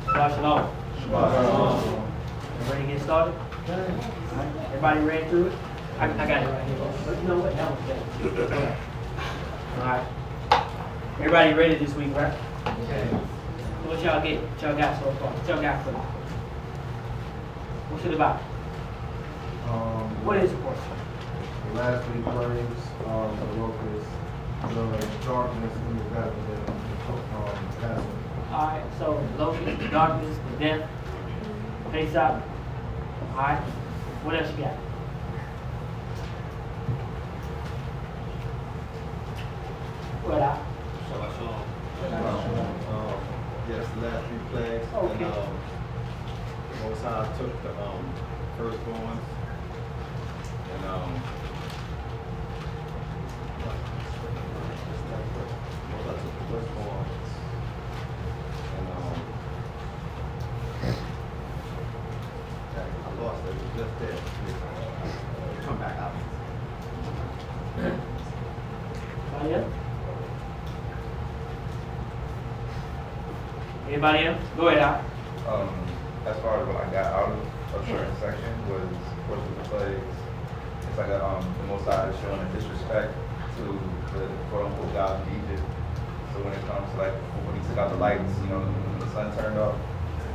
Shabbat shalom. Shabbat shalom. Ready to get started? Everybody read through it? I got it right here. But you know what? That was better. All right. Everybody ready this week, right? Okay. What y'all get? What y'all got so far? What y'all got for me? What's it about? What is the portion? The last 3 plagues, the locusts, the darkness, and the death, and the passing. Alright, so the locusts, the darkness, the death, face out. Alright, what else you got? What out? Shabbat shalom. Yes, the last 3 plagues. Okay. And the Most High took the firstborns and Most High took the firstborns and I lost it. It was just there. Come back out. Anybody else? Anybody else? Go ahead, Al. As far as what I got out of a certain section was, of course, with the plagues. It's like the Most High is showing a disrespect to the quote-unquote God of Egypt. So when it comes to like when he took out the lights, when the sun turned off,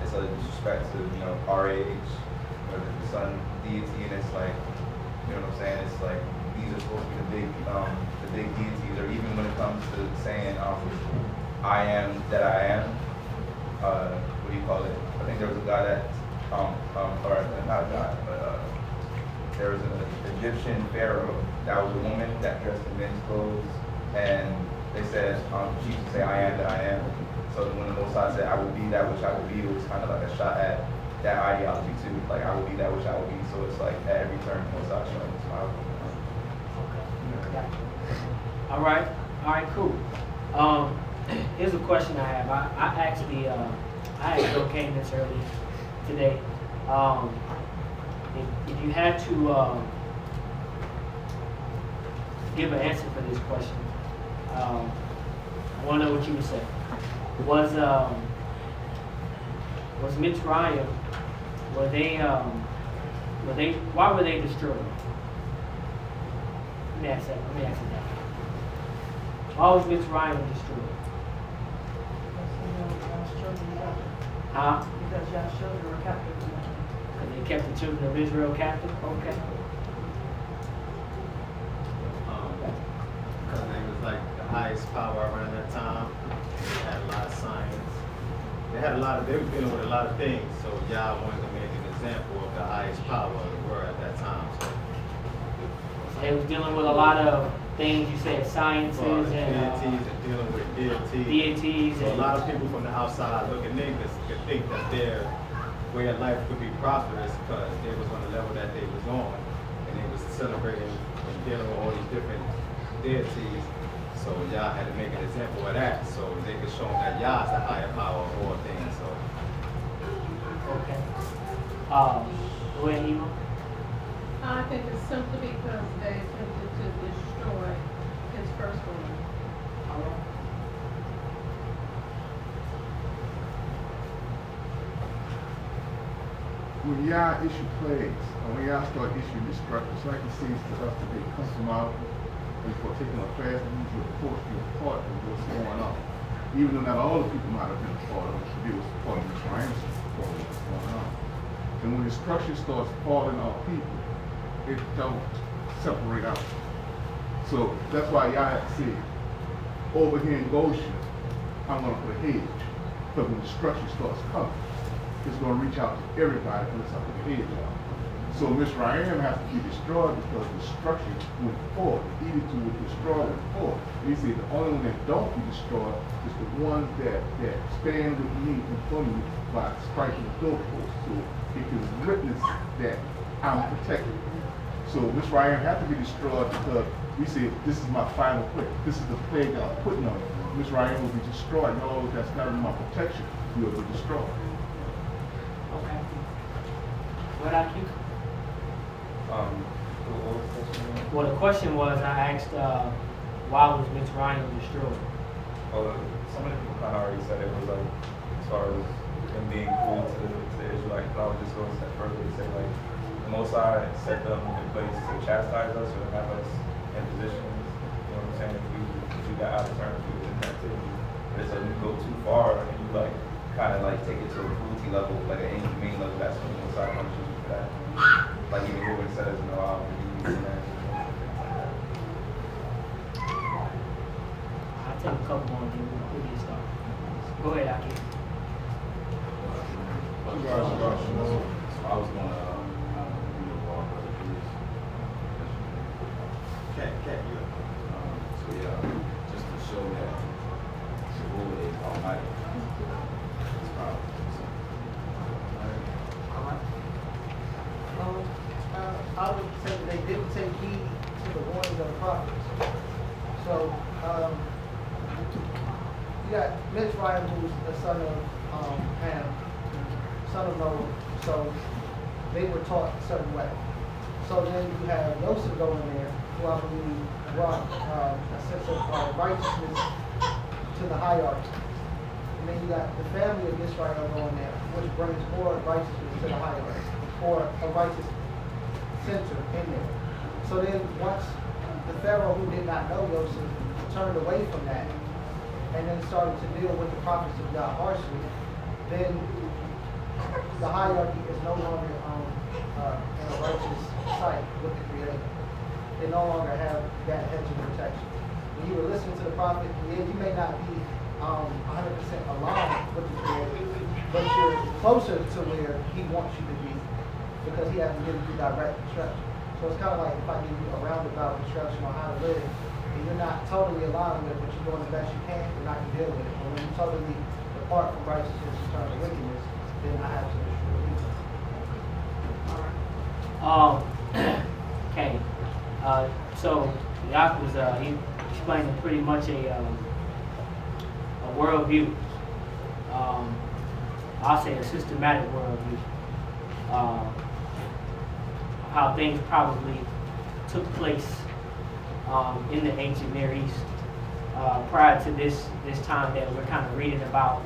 it's a disrespect to our age, or the sun deity, and it's like, you know what I'm saying? It's like these are supposed to be the big deities, or even when it comes to saying I am that I am. What do you call it? I think there was a guy that, or not a guy, but there was an Egyptian pharaoh that was a woman that dressed in men's clothes, and they said, she used to say, I am that I am. So when the Most High said, I will be that which I will be, it was kind of like a shot at that ideology too. Like, I will be that which I will be. So it's like at every turn, the Most High showing his smile. Okay. All right, cool. Here's a question I have. I actually came this early today. If you had to give an answer for this question, I want to know what you would say. Was Mitzrayim, why were they destroyed? Let me ask you that. Why was Mitzrayim destroyed? Huh? Because y'all children were captive. Because they kept the children of Israel captive? Okay. Because they was like the highest power around that time. They had a lot of science. They were dealing with a lot of things. So Yah wanted to make an example of the highest power of the world at that time. So They was dealing with a lot of things, you said sciences and deities and dealing with deities. So a lot of people from the outside looking in could think that their way of life could be prosperous because they was on the level that they was on, and they was celebrating and dealing with all these different deities. So Yah had to make an example of that, so they could show them that Yah is the higher power of all things. So okay. Go ahead, Eva. I think it's simply because they attempted to destroy his firstborn. All right. When Yah issue plagues, or when Yah start issuing destruction, it's like he seems to us today, come from out before taking a fast and use your report, be a part of what's going on. Even though not all the people might have been a part of it, they was part of the triumphs of what's going on. And when destruction starts falling on people, it don't separate out. So that's why Yah had to say, over here in Goshen, I'm going to put a hedge. But when destruction starts coming, it's going to reach out to everybody and it's up to the hedge out. So Mitzrayim has to be destroyed because destruction went forward. The edict to destroy went forward. And he said the only one that don't be destroyed is the ones that stand with me in front of me by striking the doorpost. So it can witness that I'm protected. So Mitzrayim have to be destroyed because we say this is my final plague. This is the plague that I'm putting on it. Mitzrayim will be destroyed. And all that's not in my protection will be destroyed. Okay. What about you? What was the question? Well, the question was, I asked, why was Mitzrayim destroyed? Well, some of the people kind of already said it was like, as far as them being cruel to the Israelites, but I would just go a step further and say like, the Most High set them in place to chastise us or to have us in positions, you know what I'm saying? If we got out of turn, we was in captivity. But it's like when you go too far and you like, kind of like take it to a cruelty level, like an inhumane level, that's when the Most High punishes you for that. Like even Ruben says, you know, I'll be using that. I'll take a couple more and then we'll get started. Go ahead, Aki. I was going to so yeah, just to show that Shavuot is Almighty. It's powerful. I would say that they didn't take heed to the warnings of the prophets. So, you got Mitzrayim, who's the son of Ham, son of Noah. So, they were taught a certain way. So then you have Joseph going there, who I believe brought a sense of righteousness to the hierarchy. And then you got the family of Israel going there, which brings more righteousness to the hierarchy, or a righteous center in there. So then once the Pharaoh, who did not know Joseph, turned away from that, and then started to deal with the prophets of God harshly, then the hierarchy is no longer in a righteous sight with the Creator. They no longer have that hedge of protection. When you were listening to the prophet, yeah, you may not be 100% aligned with the Creator, but you're closer to where He wants you to be because He hasn't given you direct instruction. So it's kind of like if I give you a roundabout instruction on how to live, and you're not totally aligned with it, but you're doing the best you can, then I can deal with it. But when you totally depart from righteousness and turn to wickedness, then I have to destroy you. Okay. So Yak was he explaining pretty much a worldview. I'll say a systematic worldview. How things probably took place in the ancient Near East prior to this time that we're kind of reading about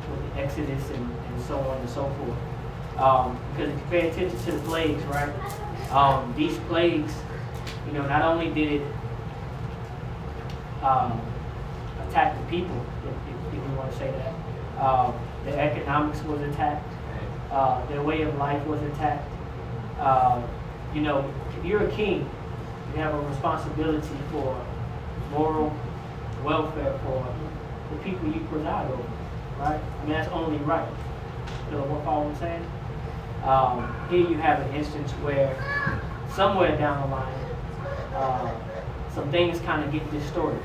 with the Exodus and so on and so forth. Because if you pay attention to the plagues, right? These plagues, you know, not only did it attack the people, if you want to say that, their economics was attacked, their way of life was attacked. You know, if you're a king, you have a responsibility for moral welfare for the people you preside over, right? I mean, that's only right. You know what Paul was saying? Here you have an instance where somewhere down the line, some things kind of get distorted,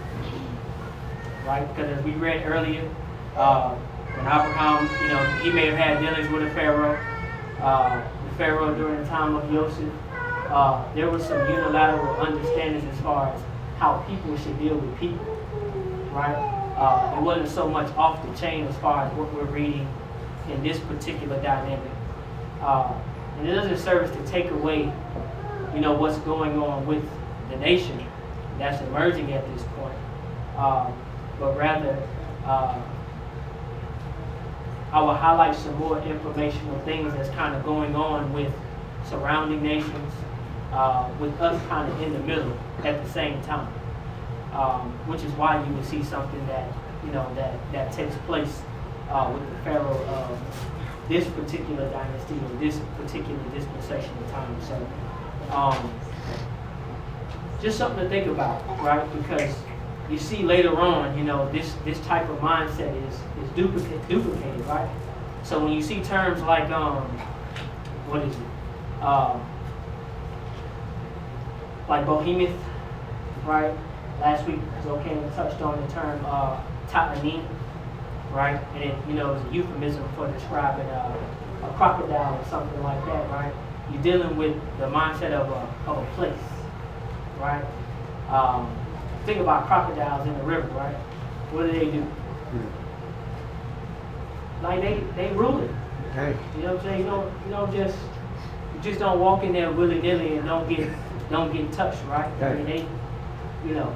right? Because as we read earlier, when Abraham, you know, he may have had dealings with a Pharaoh. The Pharaoh during the time of Joseph, there was some unilateral understandings as far as how people should deal with people, right? It wasn't so much off the chain as far as what we're reading in this particular dynamic. And it doesn't serve to take away, you know, what's going on with the nation that's emerging at this point, but rather I will highlight some more informational things that's kind of going on with surrounding nations, with us kind of in the middle at the same time, which is why you will see something that, you know, that takes place with the Pharaoh of this particular dynasty or this particular dispensation of time. So just something to think about, right? Because you see later on, you know, this type of mindset is duplicated, right? So when you see terms like what is it? Like behemoth, right? Last week, Zokan touched on the term ta'anim, right? And it, you know, is a euphemism for describing a crocodile or something like that, right? You're dealing with the mindset of a place, right? Think about crocodiles in the river, right? What do? Like they rule it. Hey. You know what I'm saying? You just don't walk in there willy-nilly and don't get don't get touched, right? I mean, they, you know,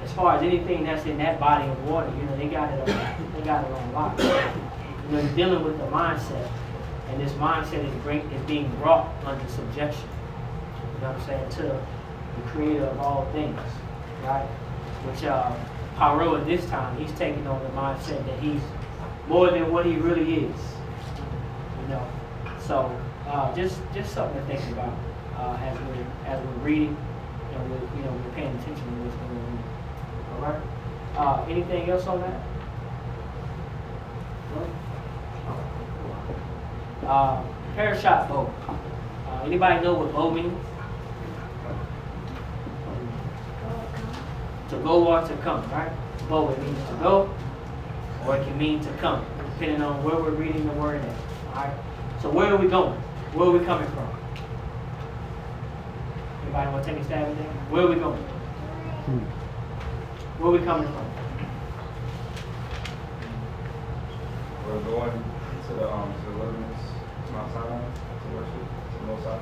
as far as anything that's in that body of water, you know, they got it on lock. You know, you're dealing with the mindset, and this mindset is being brought under subjection. You know what I'm saying? To the creator of all things, right? Which Paro at this time, he's taking on the mindset that he's more than what he really is. You know, so just something to think about as we're reading and we're paying attention to what's going on. All right. Anything else on that? No? Parashot bow. Anybody know what bow means? To go or to come, right? Bow, it means to go, or it can mean to come, depending on where we're reading the word at. All right. So where are we going? Where are we coming from? Anybody want to take a stab at that? Where are we going? Where are we coming from? We're going to the wilderness, to Mount Sinai, to worship, to the Most High,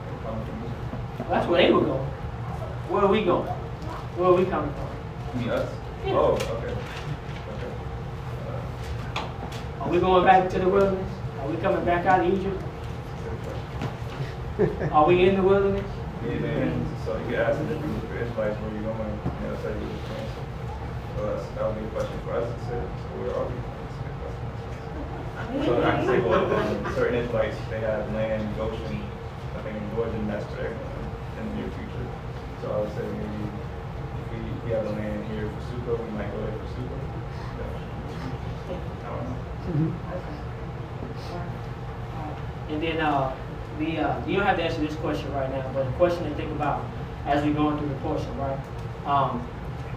and coming from Israel. Well, that's where they were going. Where are we going? Where are we coming from? You mean us? Yeah. Oh, okay. Are we going back to the wilderness? Are we coming back out of Egypt? Are we in the wilderness? Amen. So you can ask the different group of Israelites where you're going, and they'll tell you which answer. So that would be a question for us to say. So where are we? That's a good question. So I can say, well, certain Israelites, they have land, Goshen, I think in Georgia, and that's where they're going in the near future. So I would say maybe if we have the land here for Sukkot, we might go there for Sukkot. I don't know. And then you don't have to answer this question right now, but a question to think about as we're going through the portion, right?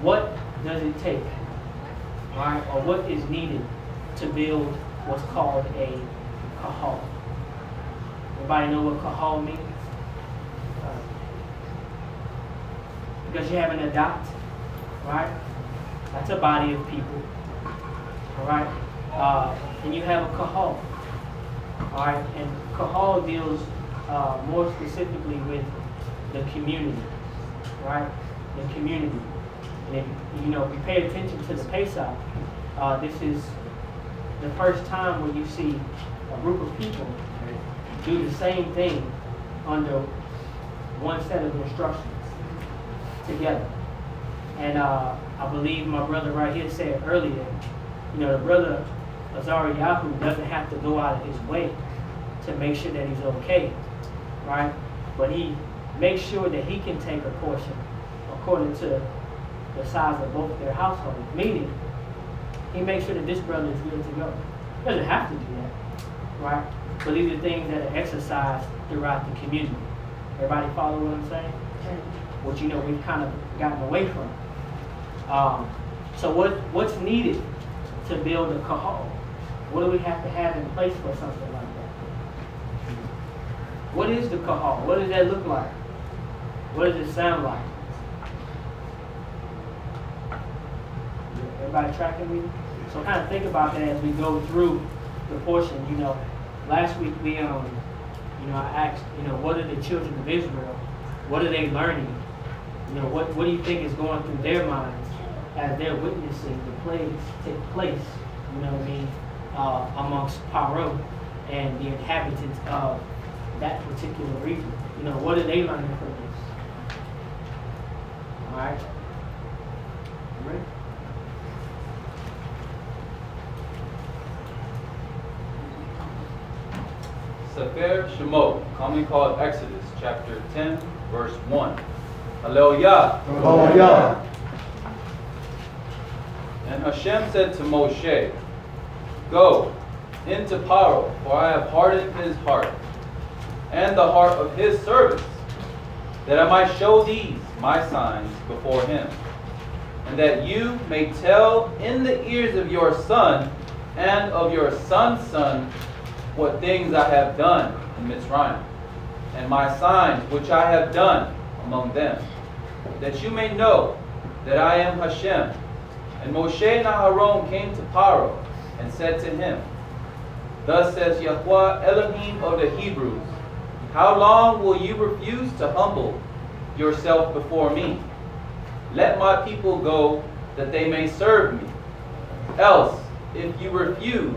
What does it take, right, or what is needed to build what's called a kahal? Everybody know what kahal means? Because you have an adat, right? That's a body of people, all right? And you have a kahal, all right? And kahal deals more specifically with the community, right? The community. And if we pay attention to the Pesach, this is the first time when you see a group of people do the same thing under one set of instructions together. And I believe my brother right here said earlier, the brother Azariyahu doesn't have to go out of his way to make sure that he's okay, right? But he makes sure that he can take a portion according to the size of both their households. Meaning, he makes sure that this brother is good to go. He doesn't have to do that, right? But these are things that are exercised throughout the community. Everybody follow what I'm saying? Which we've kind of gotten away from. So what's needed to build a kahal? What do we have to have in place for something like that? What is the kahal? What does that look like? What does it sound like? Everybody tracking me? So kind of think about that as we go through the portion. Last week we I asked, what are the children of Israel? What are they learning? What do you think is going through their minds as they're witnessing the plagues take place? Amongst Paro and the inhabitants of that particular region. What are they learning from this? All right. You ready? Sefer Shemot, commonly called Exodus, chapter 10, verse 1. Hallelujah. Hallelujah. And Hashem said to Moshe, Go into Paro, for I have hardened his heart, and the heart of his servants, that I might show these my signs before him, and that you may tell in the ears of your son and of your son's son what things I have done in Mitzrayim, and my signs which I have done among them, that you may know that I am Hashem. And Moshe and Aharon came to Paro and said to him, Thus says Yahweh Elohim of the Hebrews, How long will you refuse to humble yourself before me. Let my people go, that they may serve me. Else, if you refuse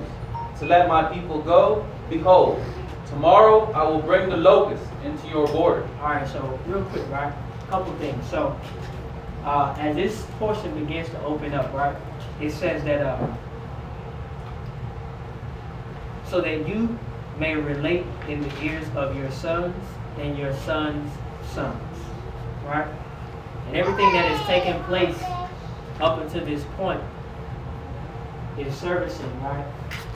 to let my people go, behold, tomorrow I will bring the locust into your border. All right, so real quick, right? A couple things. So, as this portion begins to open up, right, it says that so that you may relate in the ears of your sons and your sons' sons, right? And everything that has taken place up until this point is servicing, right,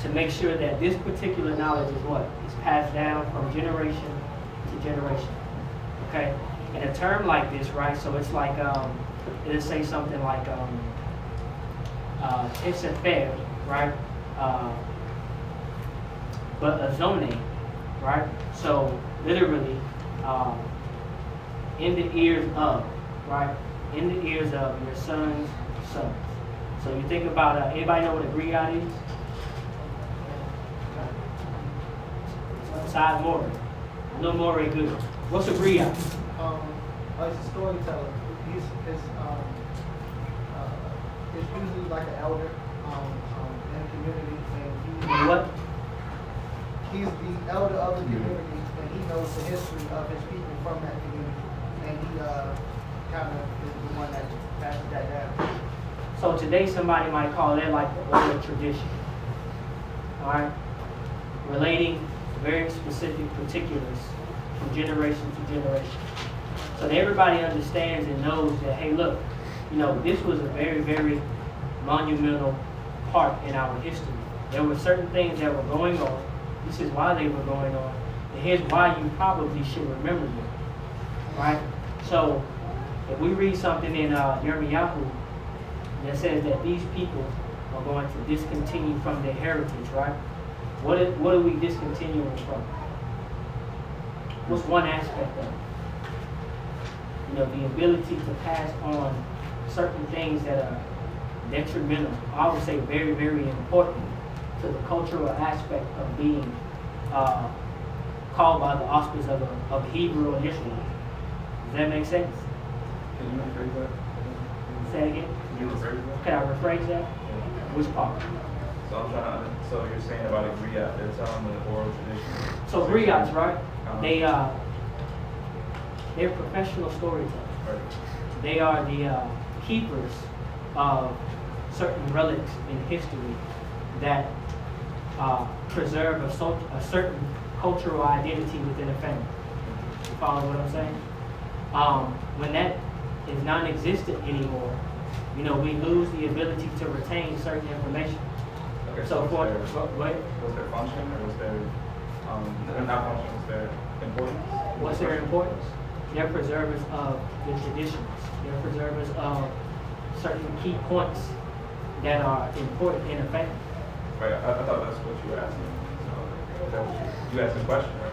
to make sure that this particular knowledge is what? Is passed down from generation to generation, okay? And a term like this, right, so it's like, it'll say something like, it's a fair, right? But a zone, right? So literally, in the ears of, right? In the ears of your sons' sons. So you think about, anybody know what a griot is? Besides MORAY. I know MORAY good. What's a griot? He's a storyteller. It's usually like an elder in the community, and You know what? he's the elder of the community, and he knows the history of his people from that community, and he kind of is the one that passes that down. So today somebody might call that like the oral tradition. Alright? Relating very specific particulars from generation to generation. So that everybody understands and knows that, hey look, you know, this was a very, very monumental part in our history. There were certain things that were going on. This is why they were going on. And here's why you probably should remember them. Right? So if we read something in Yirmiyahu that says that these people are going to discontinue from their heritage, right? What are we discontinuing from? What's one aspect of it? You know, the ability to pass on certain things that are detrimental, I would say very, very important to the cultural aspect of being called by the auspice of Hebrew and Israel. Does that make sense? Can you rephrase that? Say it again? Can you rephrase that? Can I rephrase that? Which part? So I'm trying to, so you're saying about a griot, they're telling the oral tradition. So griots, right? Uh-huh. They're professional storytellers. Right. They are the keepers of certain relics in history that preserve a certain cultural identity within a family. You follow what I'm saying? When that is non-existent anymore, you know, we lose the ability to retain certain information. Okay, So for what's their function, or what's their, not function, what's their importance? what's their importance? They're preservers of the traditions. They're preservers of certain key points that are important in a family. Right, I thought that's what you were asking. So, is that what you asked the question, right?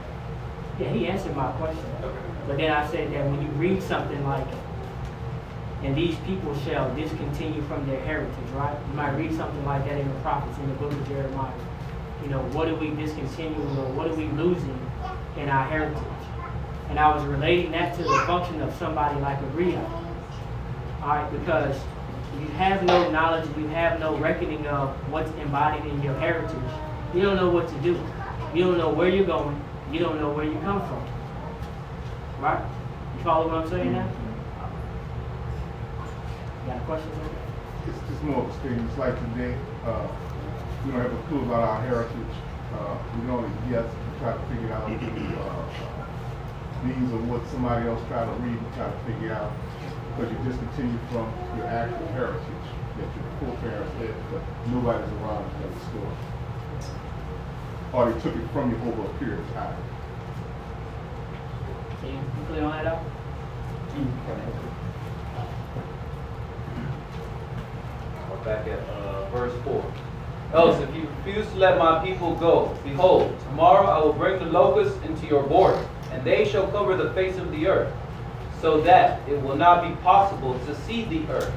Yeah, he answered my question. Okay. But then I said that when you read something like, and these people shall discontinue from their heritage, right? You might read something like that in the prophets, in the book of Jeremiah. You know, what are we discontinuing, or what are we losing in our heritage? And I was relating that to the function of somebody like a griot. All right, because you have no knowledge, you have no reckoning of what's embodied in your heritage. You don't know what to do. You don't know where you're going. You don't know where you come from. Right? You follow what I'm saying now? You got questions on that? It's just more of a statement. It's like today, we don't have a clue about our heritage. We can only guess and try to figure out these are what somebody else tried to read and try to figure out, because you discontinue from your actual heritage that your foreparents had, but nobody's around to tell the story. Or they took it from you over a period of time. So you clear on that out? We're back at verse 4. Else, if you refuse to let my people go, behold, tomorrow I will bring the locusts into your border, and they shall cover the face of the earth, so that it will not be possible to see the earth.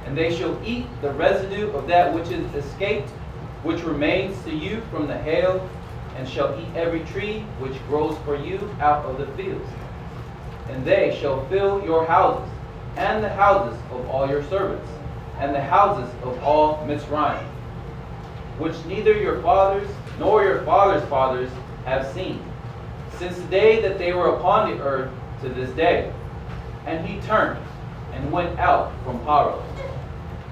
And they shall eat the residue of that which is escaped, which remains to you from the hail, and shall eat every tree which grows for you out of the fields. and they shall fill your houses, and the houses of all your servants, and the houses of all Mitzrayim, which neither your fathers nor your fathers' fathers have seen, since the day that they were upon the earth to this day. And he turned and went out from Paro.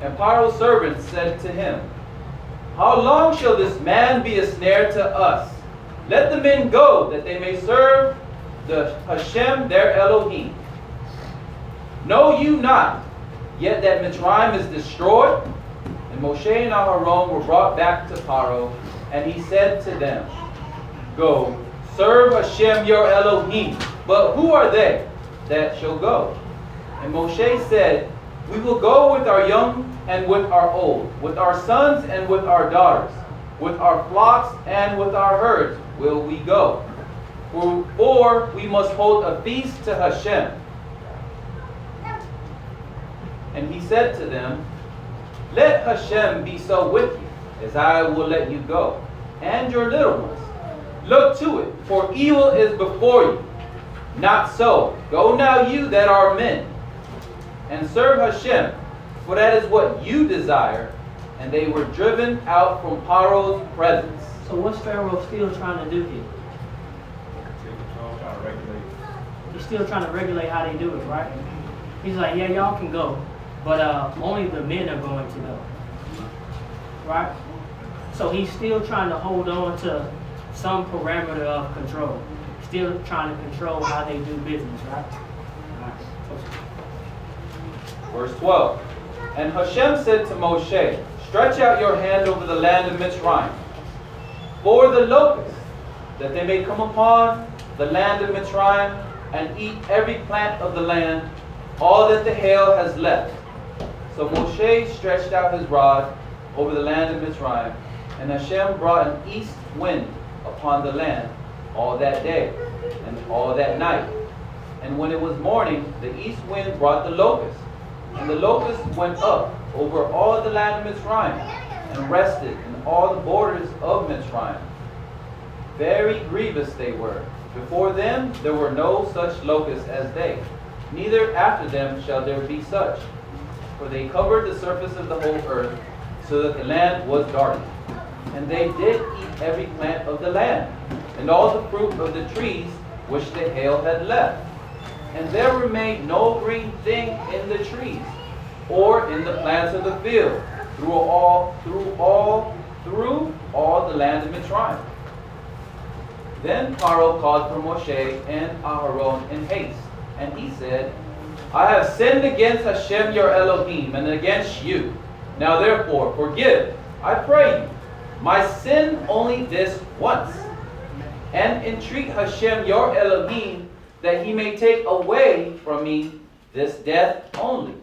And Paro's servants said to him, How long shall this man be a snare to us? Let the men go, that they may serve the Hashem their Elohim. Know you not yet that Mitzrayim is destroyed? And Moshe and Aharon were brought back to Paro, and he said to them, Go, serve Hashem your Elohim. But who are they that shall go? And Moshe said, We will go with our young and with our old, with our sons and with our daughters, with our flocks and with our herds will we go. For we must hold a feast to Hashem. And he said to them, Let Hashem be so with you, as I will let you go, and your little ones. Look to it, for evil is before you. Not so. Go now you that are men, and serve Hashem, for that is what you desire. And they were driven out from Paro's presence. So what's Pharaoh still trying to do here? Trying to regulate. He's still trying to regulate how they do it, right? He's like, yeah, y'all can go, but only the men are going to go, right? So he's still trying to hold on to some parameter of control. Still trying to control how they do business, right? Verse 12. And Hashem said to Moshe, Stretch out your hand over the land of Mitzrayim, for the locusts, that they may come upon the land of Mitzrayim, and eat every plant of the land, all that the hail has left. So Moshe stretched out his rod over the land of Mitzrayim, and Hashem brought an east wind upon the land all that day and all that night. And when it was morning, the east wind brought the locusts. And the locusts went up over all the land of Mitzrayim, and rested in all the borders of Mitzrayim. Very grievous they were. Before them there were no such locusts as they, neither after them shall there be such. For they covered the surface of the whole earth, so that the land was darkened. And they did eat every plant of the land, and all the fruit of the trees which the hail had left. And there remained no green thing in the trees, or in the plants of the field, through all the land of Mitzrayim. Then Paro called for Moshe and Aharon in haste, and he said, I have sinned against Hashem your Elohim, and against you. Now therefore forgive, I pray you, my sin only this once, and entreat Hashem your Elohim, that he may take away from me this death only.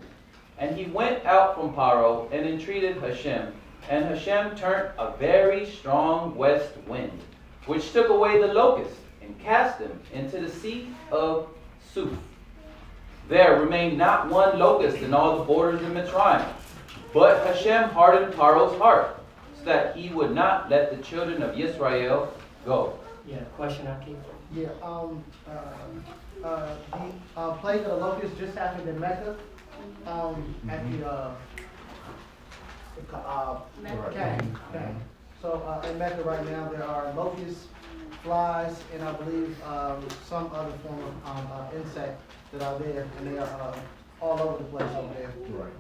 And he went out from Paro and entreated Hashem. And Hashem turned a very strong west wind, which took away the locusts and cast them into the sea of Suf. There remained not one locust in all the borders of Mitzrayim. But Hashem hardened Paro's heart, so that he would not let the children of Israel go. Yeah, question I keep. Yeah, the plague of the locusts just happened in Mecca. At the So in Mecca right now there are locusts, flies, and I believe some other form of insect that are there, and they are all over the place over there. Right.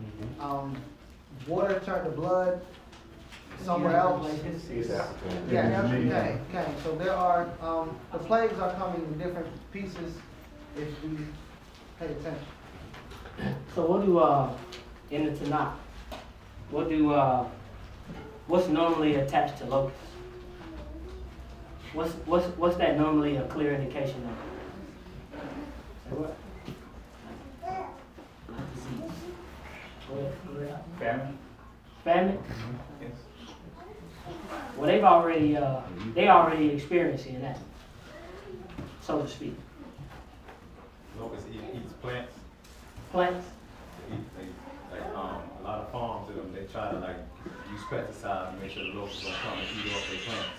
Water turned to blood somewhere else. Yeah, okay. So there are the plagues are coming in different pieces if we pay attention. So what do in the Tanakh? What's normally attached to locusts? What's that normally a clear indication of? Say what? Disease. Go ahead. Famine? Famine? Yes. Well, they already experiencing that, so to speak. Locusts eats plants. Plants. A lot of farms in them, they try to use pesticides to make sure the locusts don't come and eat off their plants.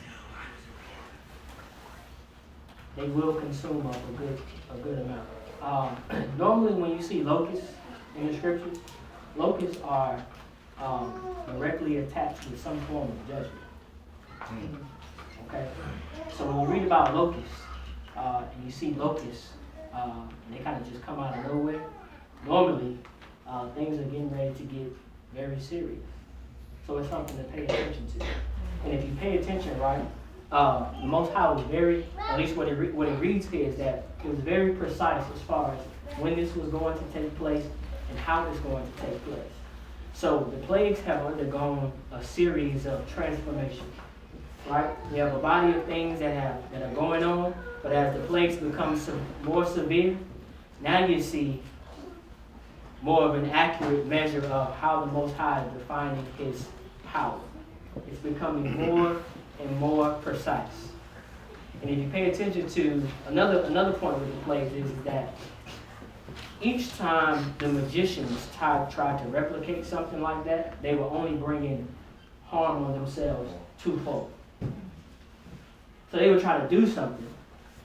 They will consume up a good amount. Normally when you see locusts in the scriptures, locusts are directly attached with some form of judgment. Okay? So when you read about locusts, and you see locusts, and they kind of just come out of nowhere, normally things are getting ready to get very serious. So it's something to pay attention to. And if you pay attention, right, the Most High was very, at least what it reads here is that it was very precise as far as when this was going to take place and how it's going to take place. So the plagues have undergone a series of transformations, right? We have a body of things that are going on, but as the plagues become more severe, now you see more of an accurate measure of how the Most High is defining his power. It's becoming more and more precise. And if you pay attention to another point with the plagues is that each time the magicians tried to replicate something like that, they were only bringing harm on themselves twofold. So they would try to do something,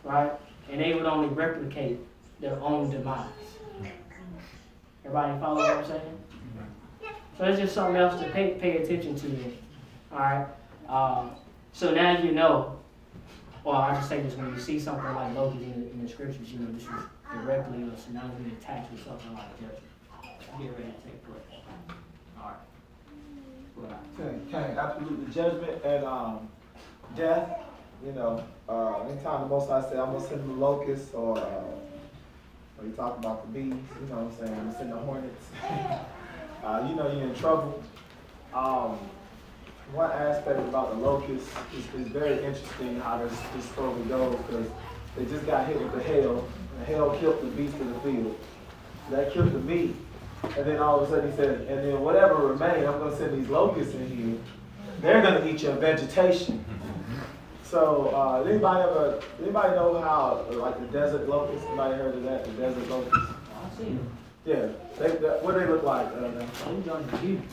right? And they would only replicate their own demise. Everybody follow what I'm saying? So it's just something else to pay attention to. All right? So now you know, or I'll just say this, when you see something like locusts in the scriptures, you know this is directly or synonymously attached with something like judgment. Get ready to take place. All right. Came absolutely judgment and death. You know, anytime the Most High said, I'm going to send the locusts, or you talk about the bees, you know what I'm saying, I'm going to send the hornets, you know you're in trouble. One aspect about the locusts is very interesting how this story goes, because they just got hit with the hail, and the hail killed the beast of the field. That killed the meat. And then all of a sudden he said, and then whatever remains, I'm going to send these locusts in here. They're going to eat your vegetation. So, anybody know how, like the desert locusts? Anybody heard of that? The desert locusts? I've seen them. Yeah. What do they look like?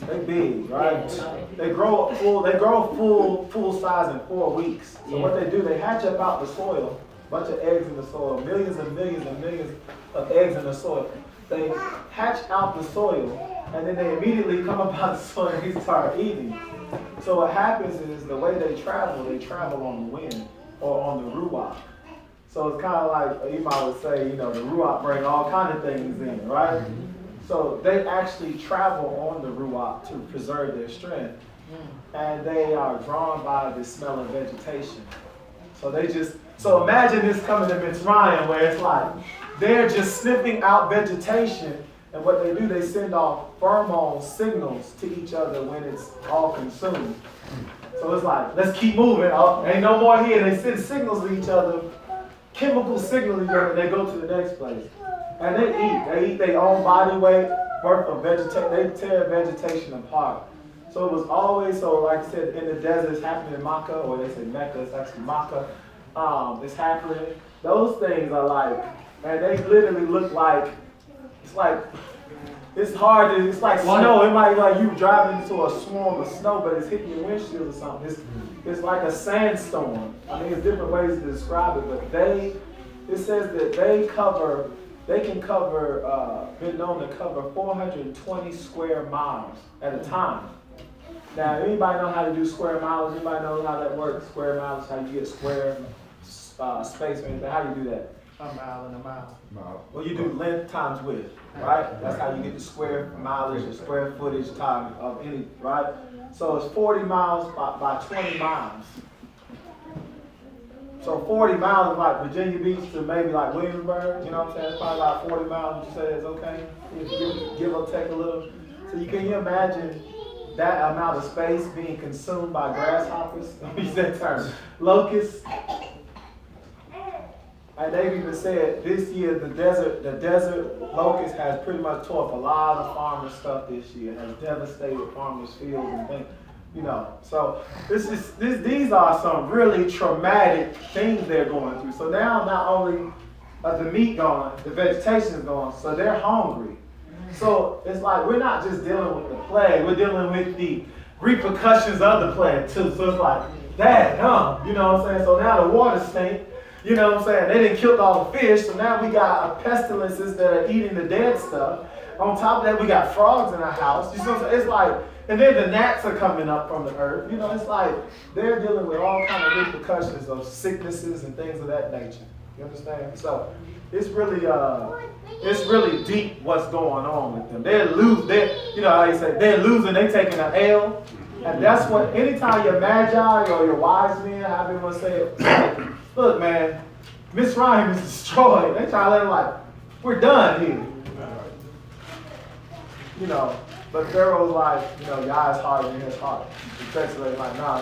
They big, right? Yeah. They grow full size in 4 weeks. So what they do, they hatch up out the soil, bunch of eggs in the soil, millions and millions and millions of eggs in the soil. They hatch out the soil, and then they immediately come up out the soil and they start eating. So what happens is the way they travel on the wind or on the ruach. So it's kind of like Imam would say, you know, the ruach bring all kind of things in, right? So they actually travel on the ruach to preserve their strength, and they are drawn by the smell of vegetation. So imagine this coming to Mitzrayim, where it's like they're just sniffing out vegetation. And what they do, they send off pheromone signals to each other when it's all consumed. So it's like, let's keep moving. Oh, ain't no more here. They send signals to each other, chemical signals to each other, and they go to the next place. And they eat their own body weight worth of vegetation. They tear vegetation apart. So it was always, so like I said, in the desert, it's happening in Makkah, or they say Mecca, it's actually Makkah. It's happening. Those things are like, and they literally look like, it's hard to, it's like snow. It might be like you driving into a swarm of snow, but it's hitting your windshield or something. It's like a sandstorm. I mean, there's different ways to describe it, but it says that they can cover, been known to cover 420 square miles at a time. Now, anybody know how to do square miles? Anybody know how that works? Square miles, how you get square space or anything? How do you do that? A mile and a mile. Well, you do length times width, right? That's how you get the square mileage or square footage time of any, right? So it's 40 miles by 20 miles. So 40 miles is like Virginia Beach to maybe like Williamsburg, you know what I'm saying? It's probably about 40 miles, would you say it's okay? Give or take a little. So can you imagine that amount of space being consumed by grasshoppers? Let me use that term. Locusts. And they've even said this year the desert locust has pretty much tore up a lot of farmers' stuff this year. It has devastated farmers' fields and things, you know. So these are some really traumatic things they're going through. So now not only is the meat gone, the vegetation is gone, so they're hungry. So it's like we're not just dealing with the plague, we're dealing with the repercussions of the plague too. So it's like, you know what I'm saying? So now the water stink. You know what I'm saying? They didn't kill all the fish, so now we got pestilences that are eating the dead stuff. On top of that, we got frogs in our house. You see what I'm saying? It's like, and then the gnats are coming up from the earth. You know, it's like they're dealing with all kind of repercussions of sicknesses and things of that nature. You understand? So it's really deep what's going on with them. You know how you say, they're losing, they're taking an L. And that's what, anytime you're magi or you're wise men, however you want to say it, like, look, man, Mitzrayim is destroyed. They try to let it like, we're done here. You know, but Pharaoh's like, you know, Yah is harder than his heart. He's basically like, no,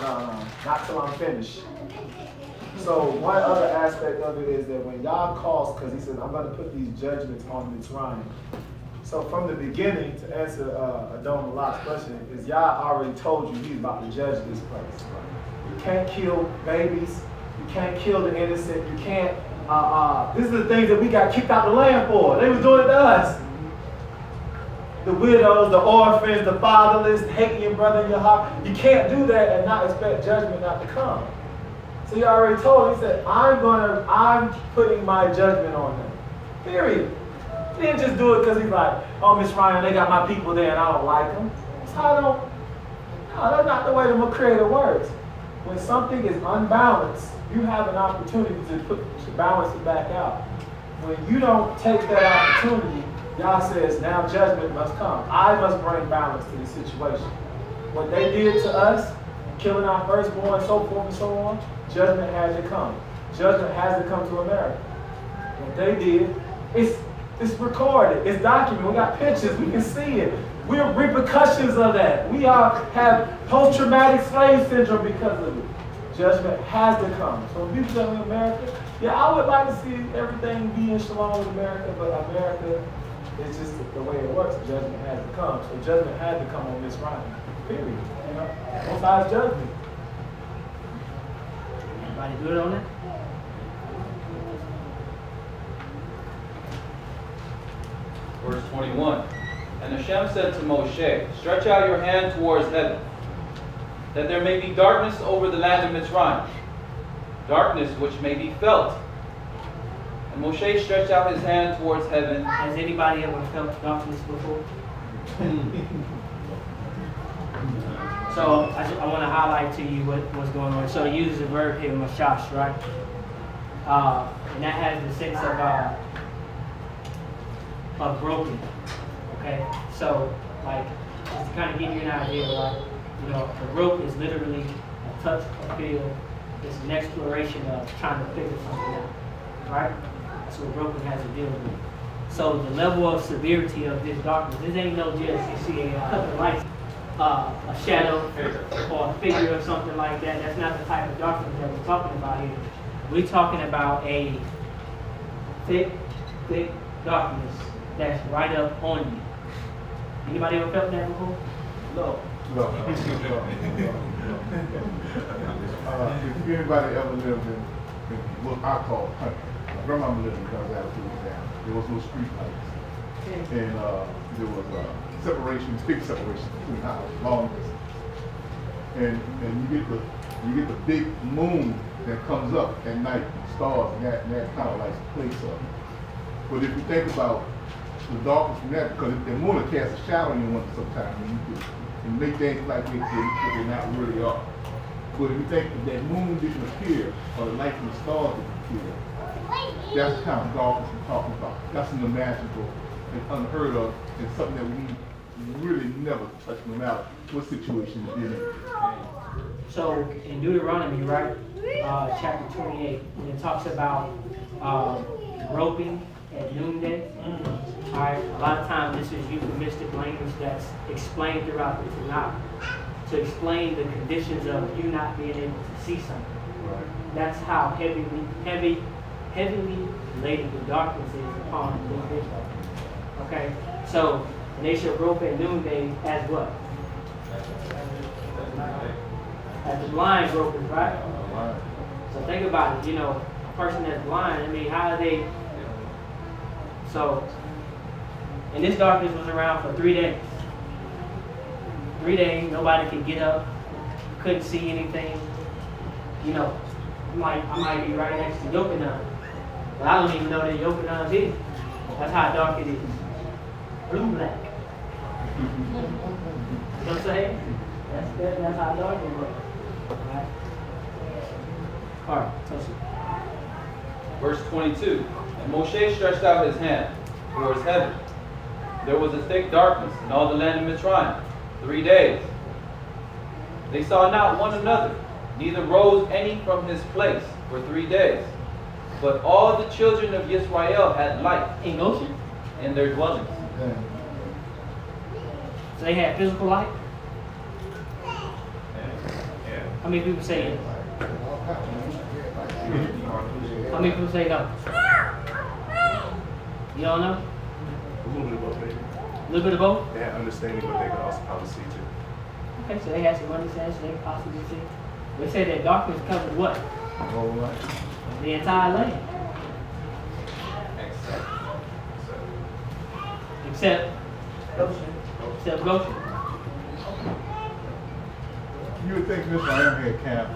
not till I'm finished. So one other aspect of it is that when Yah calls, because he says, I'm going to put these judgments on Mitzrayim. So from the beginning, to answer Adon Malak's question, is Yah already told you he's about to judge this place. You can't kill babies. You can't kill the innocent. You can't, this is the things that we got kicked out the land for. They was doing it to us. The widows, the orphans, the fatherless, hating your brother in your heart. You can't do that and not expect judgment not to come. So he already told, he said, I'm putting my judgment on them. Period. He didn't just do it because he's like, oh, Miss Ryan, they got my people there and I don't like them. That's that's not the way the Creator works. When something is unbalanced, you have an opportunity to balance it back out. When you don't take that opportunity, Yah says, now judgment must come. I must bring balance to the situation. What they did to us, killing our firstborn, so forth and so on, judgment has to come. Judgment has to come to America. What they did, it's recorded, it's documented, we got pictures, we can see it. We're repercussions of that. We have post-traumatic slave syndrome because of it. Judgment has to come. So when people tell me America, yeah, I would like to see everything be in shalom with America, but America, it's just the way it works. Judgment has to come. So judgment had to come on this Ryan. Period. You know, both sides judgment. Everybody good on that? Verse 21. And Hashem said to Moshe, stretch out your hand towards heaven, that there may be darkness over the land of Mitzrayim, darkness which may be felt. And Moshe stretched out his hand towards heaven. Has anybody ever felt darkness before? So I want to highlight to you what's going on. So he uses the verb here, mashash, right? And that has the sense of broken. Okay? So, like, just to kind of give you an idea, like, you know, a rope is literally a touch, a feel. It's an exploration of trying to figure something out. Right? That's what broken has to deal with. So the level of severity of this darkness, this ain't no just you see a light, a shadow or a figure or something like that. That's not the type of darkness that we're talking about here. We're talking about a thick darkness that's right up on you. Anybody ever felt that before? No. If anybody ever lived in what I call country, my grandmama lived in Guns Attitude down. There was no street lights. And there was big separation between houses, long distance. And you get the big moon that comes up at night, stars, and that kind of like place up. But if you think about the darkness from that, because the moon will cast a shadow on you sometimes, and make things like they're not really are. But if you think that that moon didn't appear, or the light from the stars didn't appear, that's the kind of darkness we're talking about. That's unimaginable and unheard of, and something that we really never touch no matter what situation it is. So in Deuteronomy, right, chapter 28, when it talks about roping at noonday, all right, a lot of times this is euphemistic language that's explained throughout the Tanakh to explain the conditions of you not being able to see something. Right. That's how heavily laden the darkness is upon the individual. Okay, so they shall rope at noonday as what? As the blind gropers, right? So think about it, you know, a person that's blind, I mean, how are they? So, and this darkness was around for 3 days. 3 days, nobody could get up, couldn't see anything, you know. I might be right next to Yochanan. But I don't even know that Yochanan's is. That's how dark it is. Blue black. You know what I'm saying? That's how dark it was. Alright, touch it. Verse 22. And Moshe stretched out his hand towards heaven. There was a thick darkness in all the land of Mitzrayim 3 days. They saw not one another, neither rose any from his place for 3 days. But all the children of Yisrael had light In Goshen? in their dwellings. So they had physical light? Yeah. How many people say yes? How many people say no? You don't know? A little bit of both, maybe. A little bit of both? They had understanding, but they could also probably see too. Okay, so they had some understanding, so they could possibly see. They say that darkness covered what? Whole lot. The entire land. Except Goshen. You would think Mr. had camp.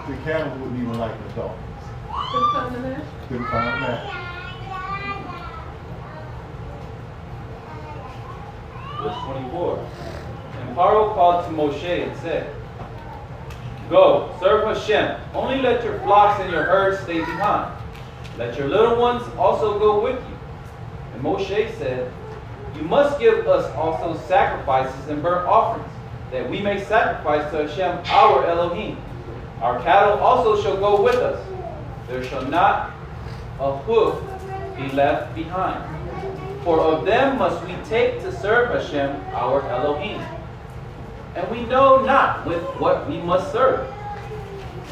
The camels wouldn't even like the darkness. Couldn't find the match? Couldn't find that. Verse 24. And Paro called to Moshe and said, Go, serve Hashem. Only let your flocks and your herds stay behind. Let your little ones also go with you. And Moshe said, You must give us also sacrifices and burnt offerings, that we may sacrifice to Hashem our Elohim. Our cattle also shall go with us. There shall not a hoof be left behind. For of them must we take to serve Hashem our Elohim. And we know not with what we must serve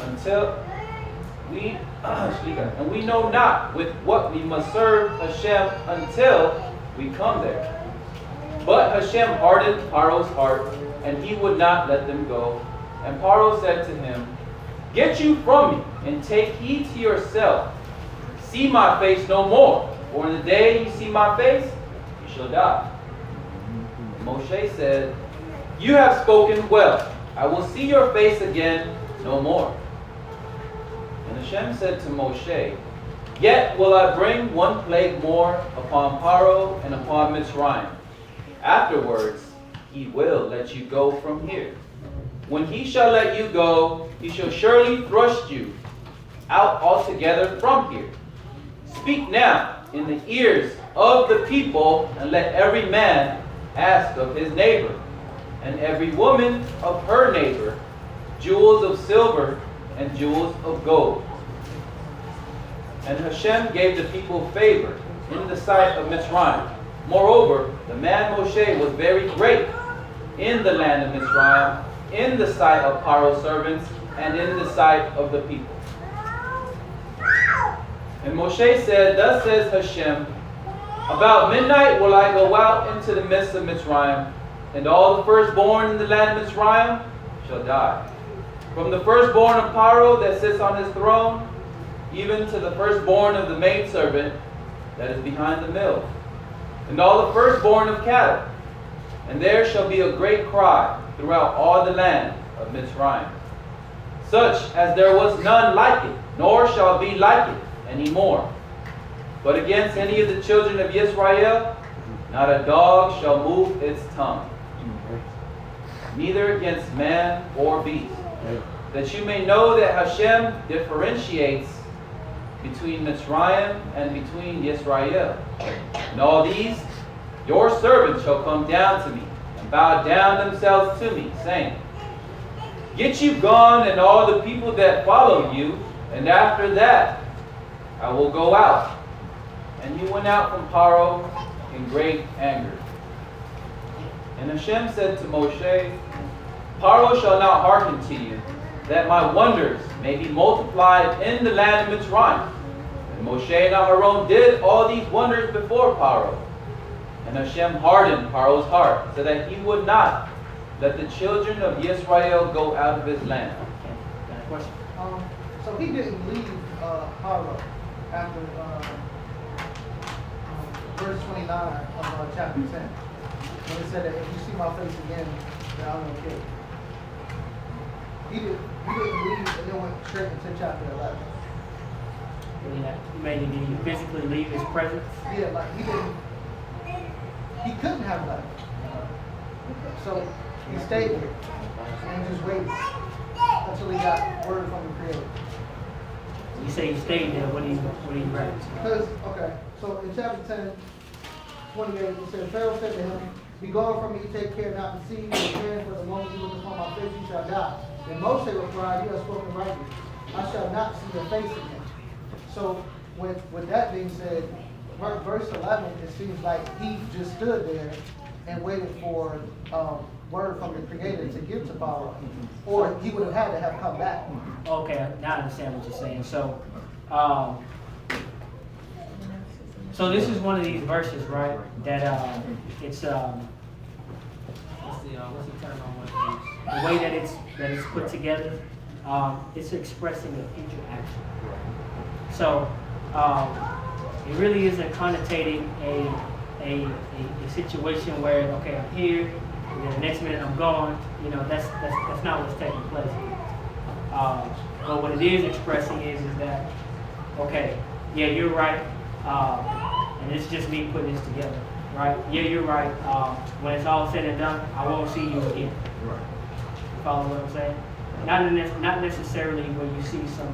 until we and we know not with what we must serve Hashem until we come there. But Hashem hardened Paro's heart, and he would not let them go. And Paro said to him, Get you from me, and take heed to yourself. See my face no more, for in the day you see my face, you shall die. And Moshe said, You have spoken well. I will see your face again no more. And Hashem said to Moshe, Yet will I bring one plague more upon Paro and upon Mitzrayim. Afterwards, he will let you go from here. When he shall let you go, he shall surely thrust you out altogether from here. Speak now in the ears of the people, and let every man ask of his neighbor, and every woman of her neighbor, jewels of silver and jewels of gold. And Hashem gave the people favor in the sight of Mitzrayim. Moreover, the man Moshe was very great in the land of Mitzrayim, in the sight of Paro's servants, and in the sight of the people. And Moshe said, Thus says Hashem, About midnight will I go out into the midst of Mitzrayim, and all the firstborn in the land of Mitzrayim shall die. From the firstborn of Paro that sits on his throne, even to the firstborn of the maidservant that is behind the mill, and all the firstborn of cattle. And there shall be a great cry throughout all the land of Mitzrayim, such as there was none like it, nor shall be like it any more. But against any of the children of Yisrael, not a dog shall move its tongue, neither against man or beast, that you may know that Hashem differentiates between Mitzrayim and between Yisrael. And all these, your servants shall come down to me, and bow down themselves to me, saying, Get you gone, and all the people that follow you, and after that I will go out. And he went out from Paro in great anger. And Hashem said to Moshe, Paro shall not hearken to you, that my wonders may be multiplied in the land of Mitzrayim. And Moshe and Aharon did all these wonders before Paro. And Hashem hardened Paro's heart, so that he would not let the children of Yisrael go out of his land. Got a question? So he didn't leave Paro after verse 29 of chapter 10. When it said that if you see my face again, then I'm going to kill you. he didn't leave and then went straight into chapter 11. Did he physically leave his presence? Yeah, like he couldn't have left. So he stayed there and just waited until he got word from the Creator. You say he stayed there, what do you write? Because, okay, so in chapter 10, 28, it says, Pharaoh said to him, be gone from me, take care not to see you again, for the moment you look upon my face, you shall die. Then Moshe replied, you have spoken rightly. I shall not see your face again. So, with that being said, verse 11, it seems like he just stood there and waited for word from the Creator to give to Pharaoh, or he would have had to have come back. Okay, now I understand what you're saying. So, so this is one of these verses, right? That it's what's the term I want to use? The way that it's put together, it's expressing a future action. So, it really isn't connotating a situation where, okay, I'm here, and then the next minute I'm gone. You know, that's not what's taking place. But what it is expressing is that, okay, yeah, you're right, and it's just me putting this together, right? Yeah, you're right. When it's all said and done, I won't see you again. Right. Follow what I'm saying? Not necessarily where you see some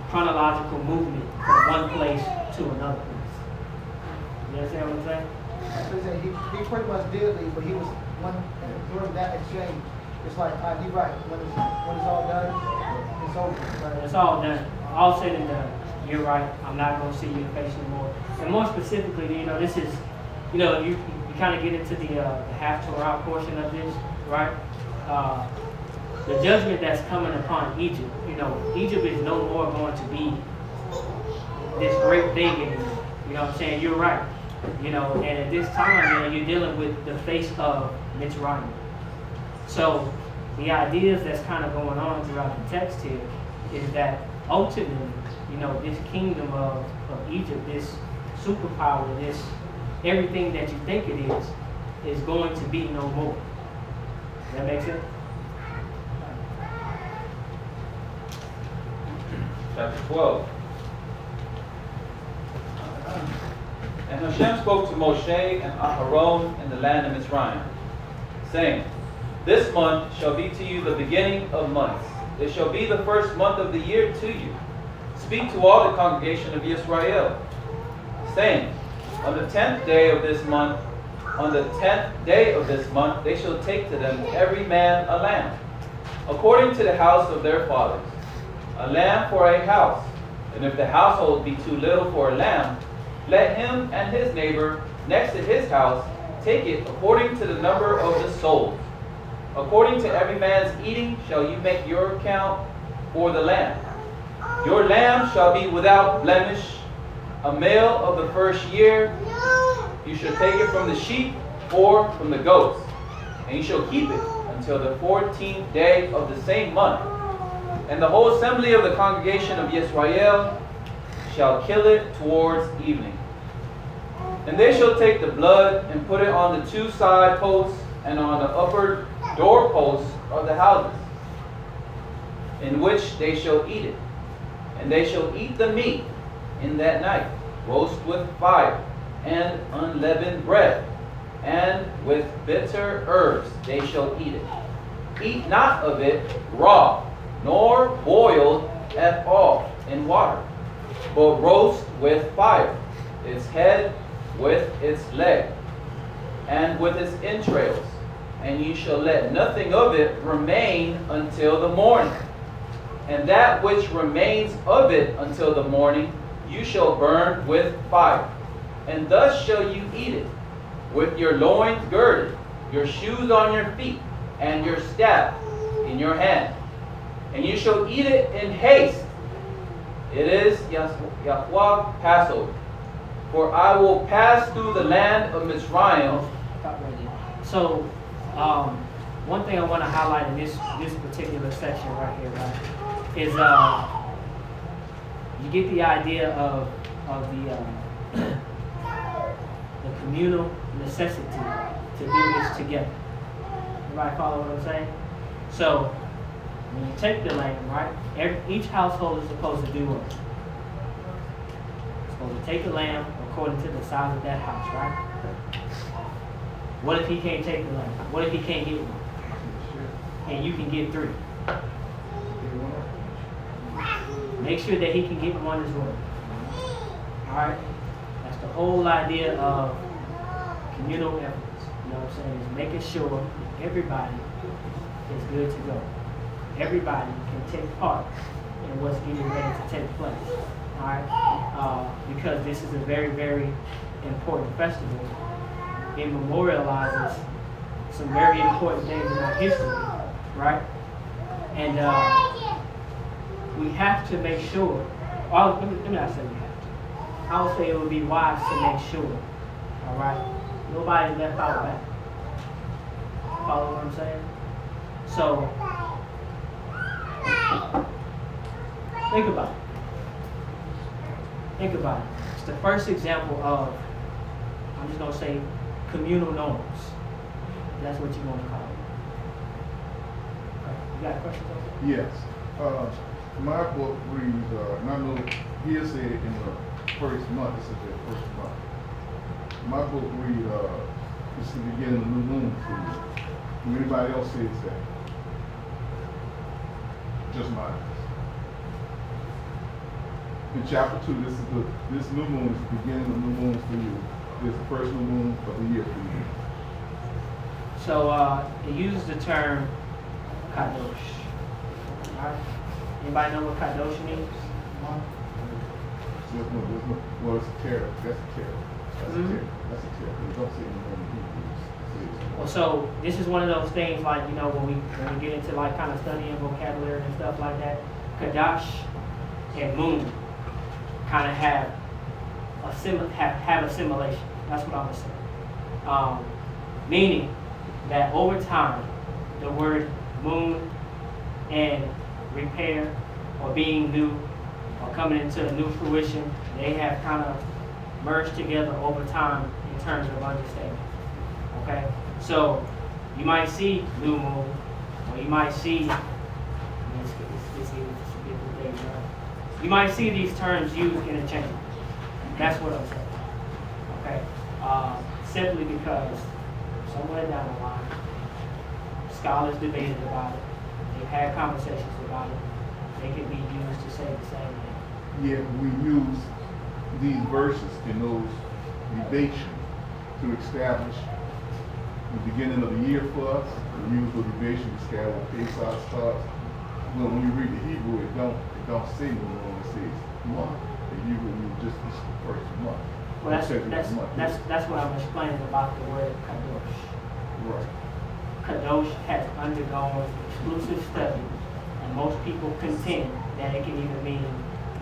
chronological movement from one place to another place. You understand what I'm saying? So he pretty much did leave, but he was during that exchange. It's like, you're right. When it's all done, it's over. Right? It's all done. All said and done. You're right. I'm not going to see your face anymore. And more specifically, you know, this is, you know, you kind of get into the half Torah portion of this, right? The judgment that's coming upon Egypt. You know, Egypt is no more going to be this great thing anymore. You know what I'm saying? You're right. You know, and at this time, you know, you're dealing with the face of Mitzrayim. So the ideas that's kind of going on throughout the text here is that ultimately, you know, this kingdom of Egypt, this superpower, this everything that you think it is going to be no more. Does that make sense? Chapter 12. And Hashem spoke to Moshe and Aharon in the land of Mitzrayim, saying, this month shall be to you the beginning of months. It shall be the first month of the year to you. Speak to all the congregation of Israel, saying, on the 10th day of this month, they shall take to them every man a lamb, according to the house of their fathers, a lamb for a house. And if the household be too little for a lamb, let him and his neighbor next to his house take it according to the number of the souls. According to every man's eating shall you make your account for the lamb. Your lamb shall be without blemish, a male of the first year. You shall take it from the sheep or from the goats, and you shall keep it until the 14th day of the same month. And the whole assembly of the congregation of Israel shall kill it towards evening. And they shall take the blood and put it on the two side posts and on the upper doorposts of the houses, in which they shall eat it. And they shall eat the meat in that night, roast with fire, and unleavened bread, and with bitter herbs they shall eat it. Eat not of it raw, nor boiled at all in water, but roast with fire, its head with its leg, and with its entrails. And ye shall let nothing of it remain until the morning. And that which remains of it until the morning you shall burn with fire. And thus shall you eat it, with your loins girded, your shoes on your feet, and your staff in your hand. And you shall eat it in haste. It is Yahweh Passover. For I will pass through the land of Mitzrayim. So, one thing I want to highlight in this particular section right here, right, is you get the idea of the communal necessity to do this together. Everybody follow what I'm saying? So when you take the lamb, right? Each household is supposed to do what? Supposed to take the lamb according to the size of that house, right? What if he can't take the lamb? What if he can't get one? And you can get 3. Make sure that he can get one as well. Alright? That's the whole idea of communal efforts. You know what I'm saying? Is making sure that everybody is good to go. Everybody can take part in what's getting ready to take place. Alright? Because this is a very, very important festival. It memorializes some very important things in our history. Right? And we have to make sure, let me not say we have to. I would say it would be wise to make sure, all right? Nobody left out back. Follow what I'm saying? So, think about it. Think about it. It's the first example of, I'm just going to say, communal norms. That's what you want to call it. You got questions on that? Yes. My book reads, and I know here said in the first month, this is the first month. My book reads, this is the beginning of the new moon for you. Do anybody else says that? Just mine. In chapter 2, this new moon is the beginning of the new moon for you. It's the first new moon of the year for you. So it uses the term kadosh. Alright? Anybody know what kadosh means? Well, it's a terror. That's a terror. That's a terror. That's a terror. You don't see it in the Hebrews. Well, so this is one of those things like, you know, when we get into like kind of studying vocabulary and stuff like that, Kadash and moon kind of have assimilation. That's what I'm going to say. Meaning that over time, the word moon and repair or being new or coming into a new fruition, they have kind of merged together over time in terms of understanding. Okay? So you might see new moon, or you might see, you might see these terms used interchangeably. That's what I'm saying. Okay? Simply because somewhere down the line, scholars debated about it. They've had conversations about it. They can be used to say the same thing. Yeah, we use these verses in those debates to establish the beginning of the year for us. We use the debate to establish what Pesach starts. Well, when you read the Hebrew, it don't say no more. It says month. The Hebrew, you just the first month. Well, that's what I'm explaining about the word kadosh. Right. Kadosh has undergone exclusive study, and most people contend that it can either mean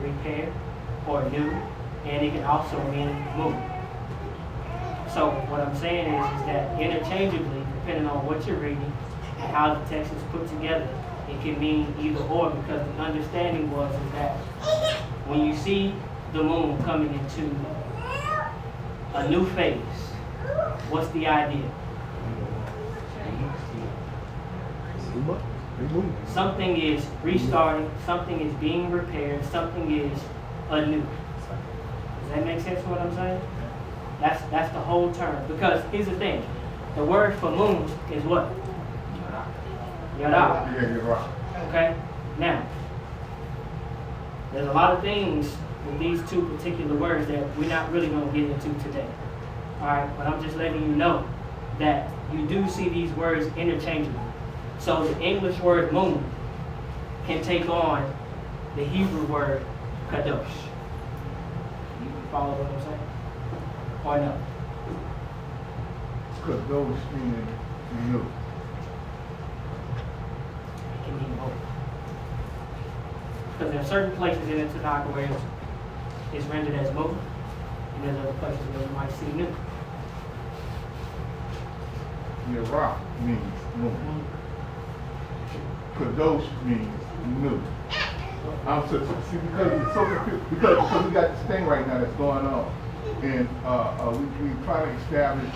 repair or new, and it can also mean moon. So what I'm saying is that interchangeably, depending on what you're reading and how the text is put together, it can mean either or, because the understanding is that when you see the moon coming into a new phase, what's the idea? Something is restarting, something is being repaired, something is anew. Does that make sense what I'm saying? That's the whole term. Because here's the thing, the word for moon is what? Yada. Yeah, you're right. Okay? Now, there's a lot of things with these two particular words that we're not really going to get into today. Alright? But I'm just letting you know that you do see these words interchangeably. So the English word moon can take on the Hebrew word kadosh. You follow what I'm saying? Or no? Kadosh meaning new. It can mean both. Because there are certain places in the Tanakh where it's rendered as moon, and there's other places where you might see new. Yerah means moon. Kadosh means new. I'm so, see, because it's so confused, because we got this thing right now that's going on, and we try to establish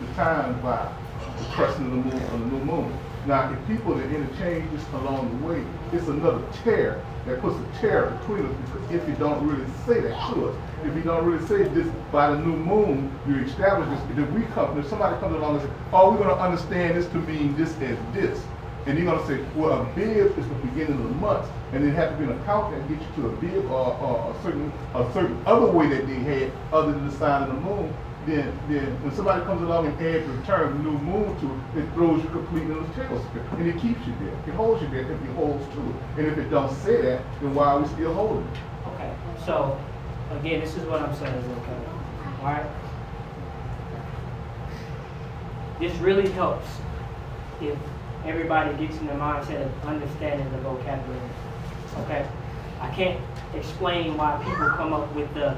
the times by the crescent of the moon, on the new moon. Now, if people that interchange this along the way, it's another tear that puts a tear between us because if you don't really say that to us. If you don't really say this by the new moon, you establish this. If somebody comes along and says, oh, we're going to understand this to mean this as this. And you're going to say, well, a bib is the beginning of the month. And then have to be an account that gets you to a bib or a certain other way that they had other than the sign of the moon. Then when somebody comes along and adds the term new moon to it, it throws you completely in the tailspin. And it keeps you there. It holds you there if it holds to it. And if it don't say that, then why are we still holding it? Okay, so again, this is what I'm saying, okay? All right? This really helps if everybody gets in the mindset of understanding the vocabulary, okay? I can't explain why people come up with the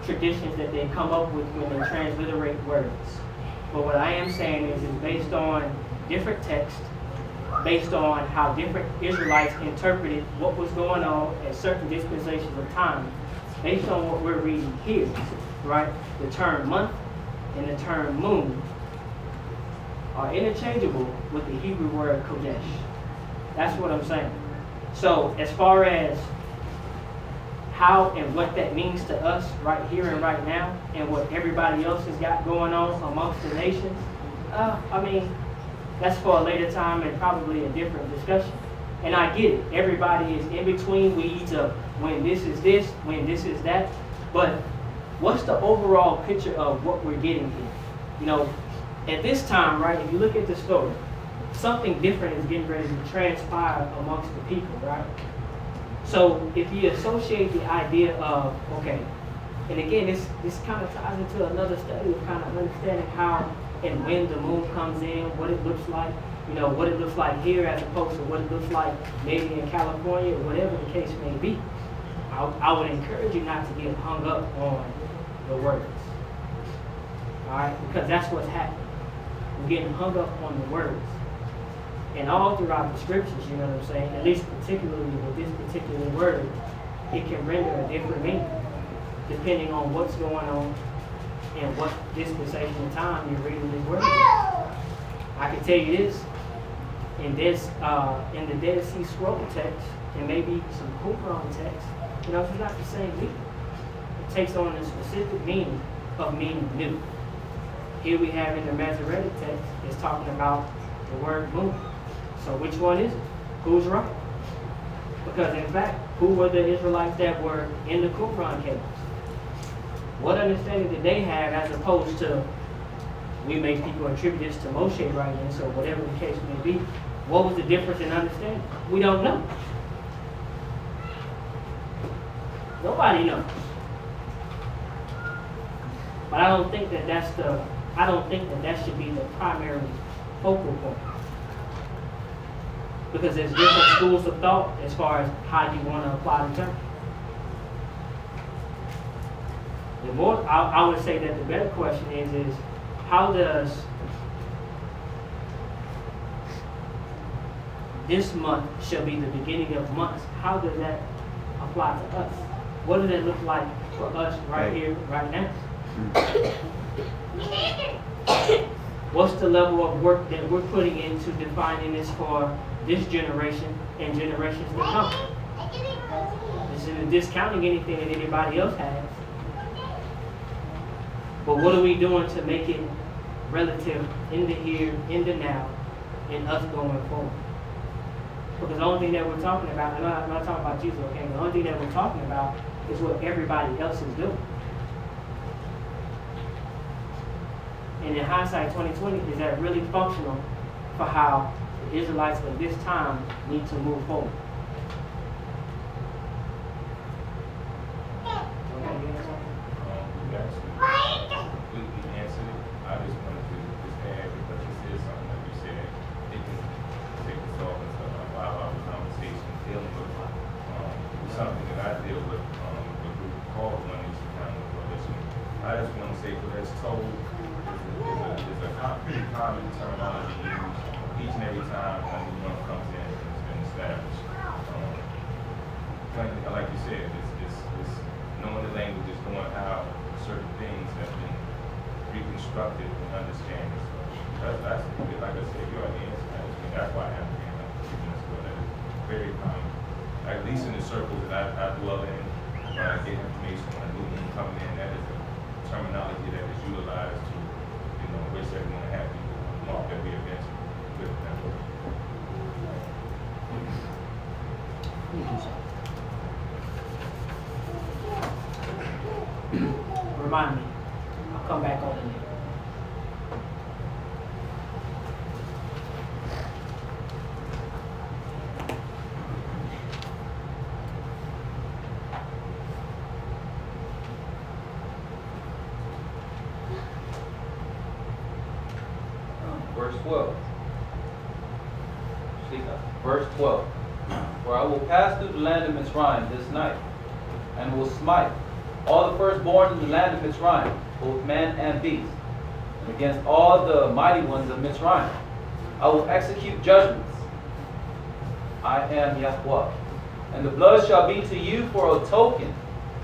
traditions that they come up with when they transliterate words. But what I am saying is based on different texts, based on how different Israelites interpreted what was going on at certain dispensations of time, based on what we're reading here, right? The term month and the term moon are interchangeable with the Hebrew word kodesh. That's what I'm saying. So as far as how and what that means to us right here and right now, and what everybody else has got going on amongst the nations, I mean, that's for a later time and probably a different discussion. And I get it. Everybody is in between weeds of when this is this, when this is that. But what's the overall picture of what we're getting here? You know, at this time, right, if you look at the story, something different is getting ready to transpire amongst the people, right? So if you associate the idea of, okay, and again, this kind of ties into another study of kind of understanding how and when the moon comes in, what it looks like, you know, what it looks like here as opposed to what it looks like maybe in California or whatever the case may be. I would encourage you not to get hung up on the words, all right? Because that's what's happening. We're getting hung up on the words. And all throughout the scriptures, you know what I'm saying, at least particularly with this particular word, it can render a different meaning depending on what's going on and what dispensation of time you're reading this word. I can tell you this, in the Dead Sea Scroll text, and maybe some Qumran text, you know, it's not the same meaning. It takes on a specific meaning of meaning new. Here we have in the Masoretic text, it's talking about the word moon. So which one is it? Who's right? Because in fact, who were the Israelites that were in the Qumran caves? What understanding did they have as opposed to, we make people attribute this to Moshe writing, so whatever the case may be, what was the difference in understanding? We don't know. Nobody knows. But I don't think that that should be the primary focal point. Because there's different schools of thought as far as how you want to apply the term. The more, I would say that the better question is how does this month shall be the beginning of months, how does that apply to us? What does it look like for us right here, right now? What's the level of work that we're putting into defining this for this generation and generations to come? This isn't discounting anything that anybody else has. But what are we doing to make it relative in the here, in the now, and us going forward? Because the only thing that we're talking about, I'm not talking about Jesus, okay? The only thing that we're talking about is what everybody else is doing. And in hindsight 2020, is that really functional for how the Israelites of this time need to move forward? You actually completely answered it. I just wanted to just add because this is something that you said. It can take us off into a 5-hour conversation dealing with something that I deal with a group called Money to Kind of Coalition. I just want to say Kodesh Told is a pretty common terminology used each and every time a new month comes in and it's been established. Like you said, it's knowing the language is knowing how certain things have been reconstructed and understanding. So that's like I said, you already answered that. that's why I have to end up speaking as well. That is very common. At least in the circles that I dwell in, when I get information on a new one coming in, that is the terminology that is utilized to, wish everyone a happy mark that we eventually with that work. Remind me. I'll come back on in there. Verse 12. Verse 12. For I will pass through the land of Mitzrayim this night, and will smite all the firstborn in the land of Mitzrayim, both man and beast, and against all the mighty ones of Mitzrayim. I will execute judgments. I am Yahweh. And the blood shall be to you for a token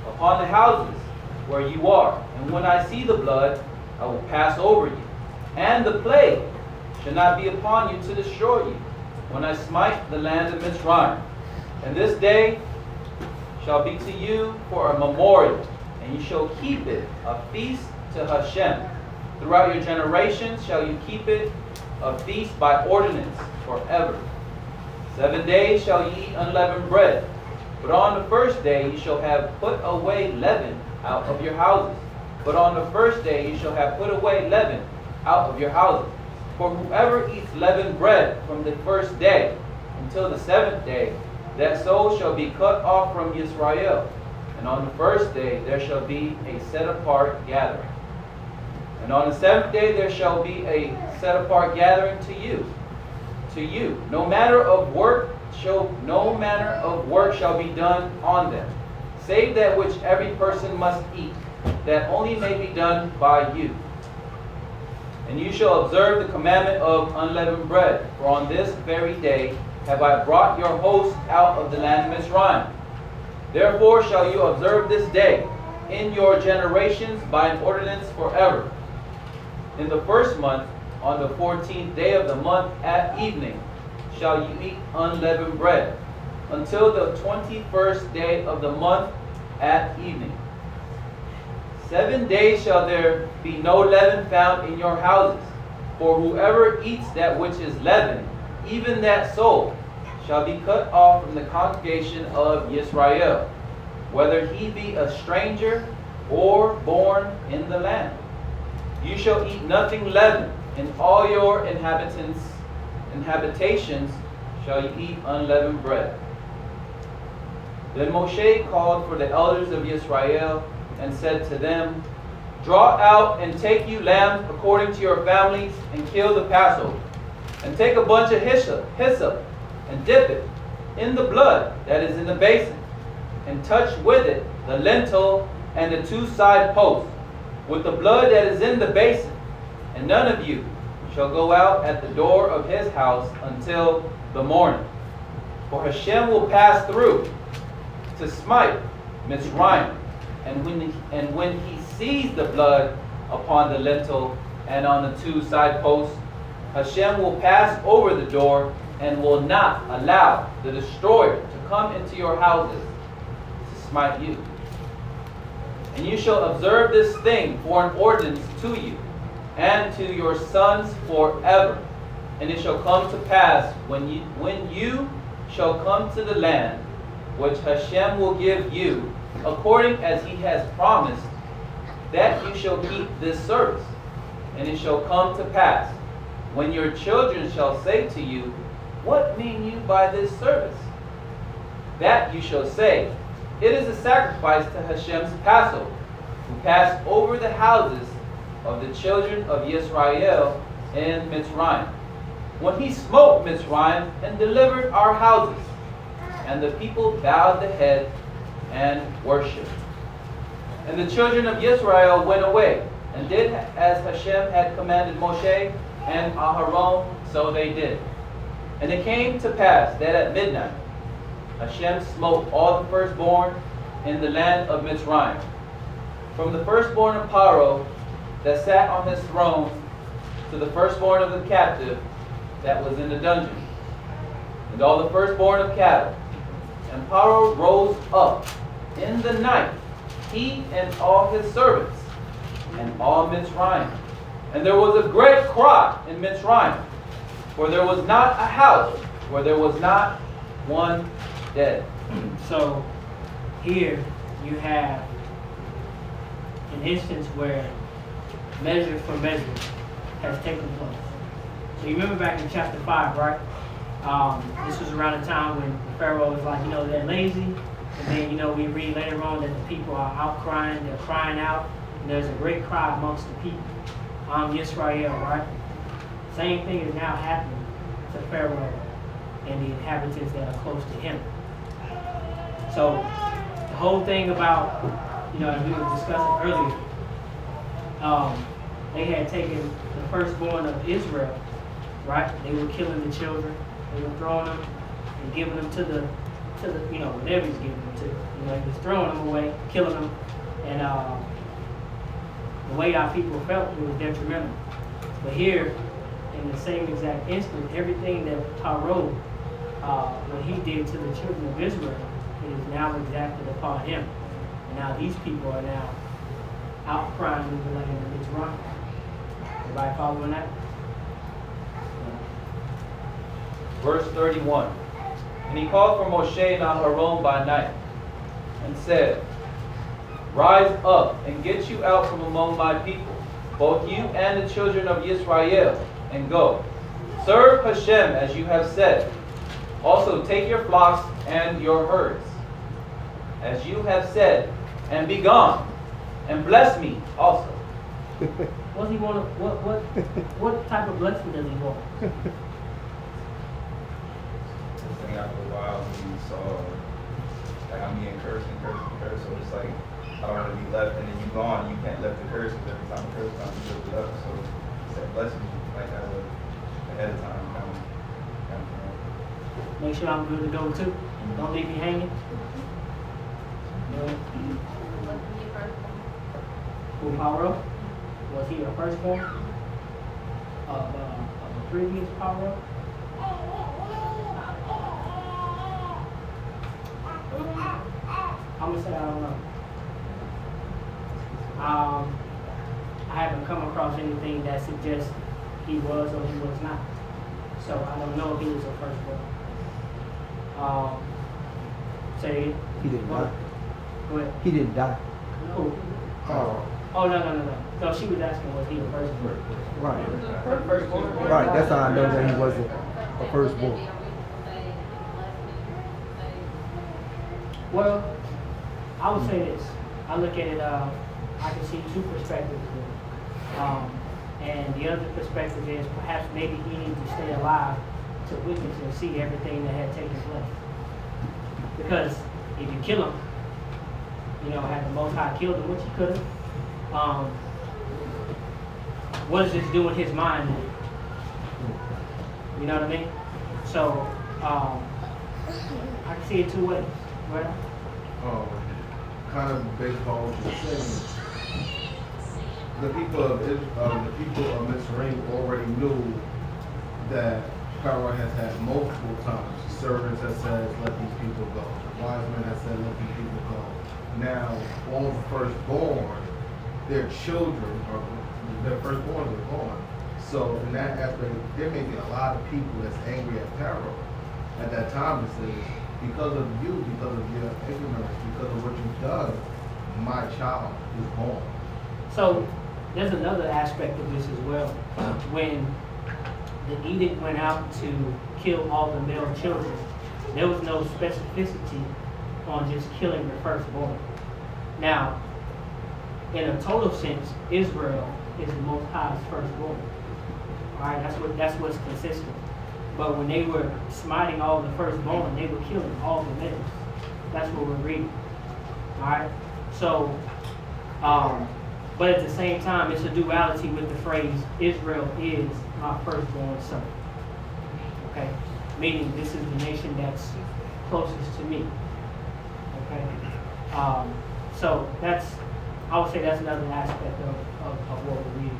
upon the houses where you are. And when I see the blood, I will pass over you. And the plague shall not be upon you to destroy you, when I smite the land of Mitzrayim. And this day shall be to you for a memorial, and you shall keep it a feast to Hashem. Throughout your generations shall you keep it a feast by ordinance forever. 7 days shall ye eat unleavened bread, but on the first day you shall have put away leaven out of your houses. But on the first day you shall have put away leaven out of your houses. For whoever eats leavened bread from the first day until the 7th day, that soul shall be cut off from Israel. And on the first day there shall be a set apart gathering. And on the 7th day there shall be a set apart gathering to you. To you, no manner of work shall be done on them, save that which every person must eat, that only may be done by you. And you shall observe the commandment of unleavened bread, for on this very day have I brought your host out of the land of Mitzrayim. Therefore shall you observe this day in your generations by an ordinance forever. In the first month, on the 14th day of the month at evening, shall you eat unleavened bread, until the 21st day of the month at evening. 7 days shall there be no leaven found in your houses. For whoever eats that which is leavened, even that soul, shall be cut off from the congregation of Israel, whether he be a stranger or born in the land. You shall eat nothing leavened. In all your habitations shall you eat unleavened bread. Then Moshe called for the elders of Israel and said to them, Draw out and take you lambs according to your families, and kill the Passover. And take a bunch of hyssop, and dip it in the blood that is in the basin, and touch with it the lintel and the 2 side posts, with the blood that is in the basin. And none of you shall go out at the door of his house until the morning. For Hashem will pass through to smite Mitzrayim. And when he sees the blood upon the lintel and on the 2 side posts, Hashem will pass over the door and will not allow the destroyer to come into your houses to smite you. And you shall observe this thing for an ordinance to you and to your sons forever. And it shall come to pass when you shall come to the land which Hashem will give you, according as he has promised, that you shall keep this service. And it shall come to pass, when your children shall say to you, What mean you by this service? That you shall say, It is a sacrifice to Hashem's Passover, who passed over the houses of the children of Israel in Mitzrayim, when he smote Mitzrayim and delivered our houses. And the people bowed the head and worshipped. And the children of Israel went away, and did as Hashem had commanded Moshe and Aharon, so they did. And it came to pass that at midnight Hashem smote all the firstborn in the land of Mitzrayim, from the firstborn of Paro that sat on his throne, to the firstborn of the captive, that was in the dungeon, and all the firstborn of cattle. And Pharaoh rose up in the night, he and all his servants, and all Mitzrayim. And there was a great cry in Mitzrayim, for there was not a house where there was not one dead. So here you have an instance where measure for measure has taken place. So you remember back in chapter 5, right? This was around the time when Pharaoh was like, they're lazy. And then, we read later on that the people are outcrying, they're crying out. And there's a great cry amongst the people. Israel, right? Same thing is now happening to Pharaoh and the inhabitants that are close to him. So the whole thing about, as we were discussing earlier, they had taken the firstborn of Israel, right? They were killing the children. They were throwing them and giving them to the whatever he's giving them to. He was throwing them away, killing them. And the way our people felt, it was detrimental. But here, in the same exact instant, everything that Pharaoh, what he did to the children of Israel, it is now exacted upon him. And now these people are now outcrying in the land of Mitzrayim. Everybody following that? Verse 31. And he called for Moshe and Aharon by night, and said, Rise up and get you out from among my people, both you and the children of Israel, and go. Serve Hashem as you have said. Also take your flocks and your herds, as you have said, and be gone, and bless me also. What does he want? What type of blessing does he want? Then after a while, we saw, I'm being cursed. So it's like, I don't want to be left, and then you gone, you can't let the curse, because every time the curse comes, you lift it up. So he said, bless me, like that was ahead of time. Make sure I'm good to go too. Don't leave me hanging. Who Pharaoh? Was he a firstborn of a previous Pharaoh? I'm gonna say I don't know. I haven't come across anything that suggests he was or he was not. So I don't know if he was a firstborn. Say it. He didn't die. Go ahead. He didn't die. Who? Oh, no. No, she was asking, was he a firstborn? Right. Firstborn? Right. That's how I know that he wasn't a firstborn. Well, I would say this. I look at it, I can see two perspectives here. And the other perspective is perhaps maybe he needed to stay alive to witness and see everything that had taken place. Because if you kill him, had the Most High killed him, which he could have, what does this do in his mind? You know what I mean? So, I can see it two ways, right? Kind of based on what you're saying. The people of Mitzrayim already knew that Pharaoh has had multiple times. Servants have said, let these people go. The wise men have said, let these people go. Now, all the firstborn, their children, or their firstborn are gone. So in that aspect, there may be a lot of people that's angry at Pharaoh at that time. It says, because of you, because of your ignorance, because of what you've done, my child is born. So there's another aspect of this as well. When the edict went out to kill all the male children, there was no specificity on just killing the firstborn. Now, in a total sense, Israel is the Most High's firstborn. All right, that's what's consistent. But when they were smiting all the firstborn, they were killing all the males. That's what we're reading. All right. So, but at the same time, it's a duality with the phrase "Israel is my firstborn son." Okay, meaning this is the nation that's closest to me. Okay. So I would say that's another aspect of what we're reading.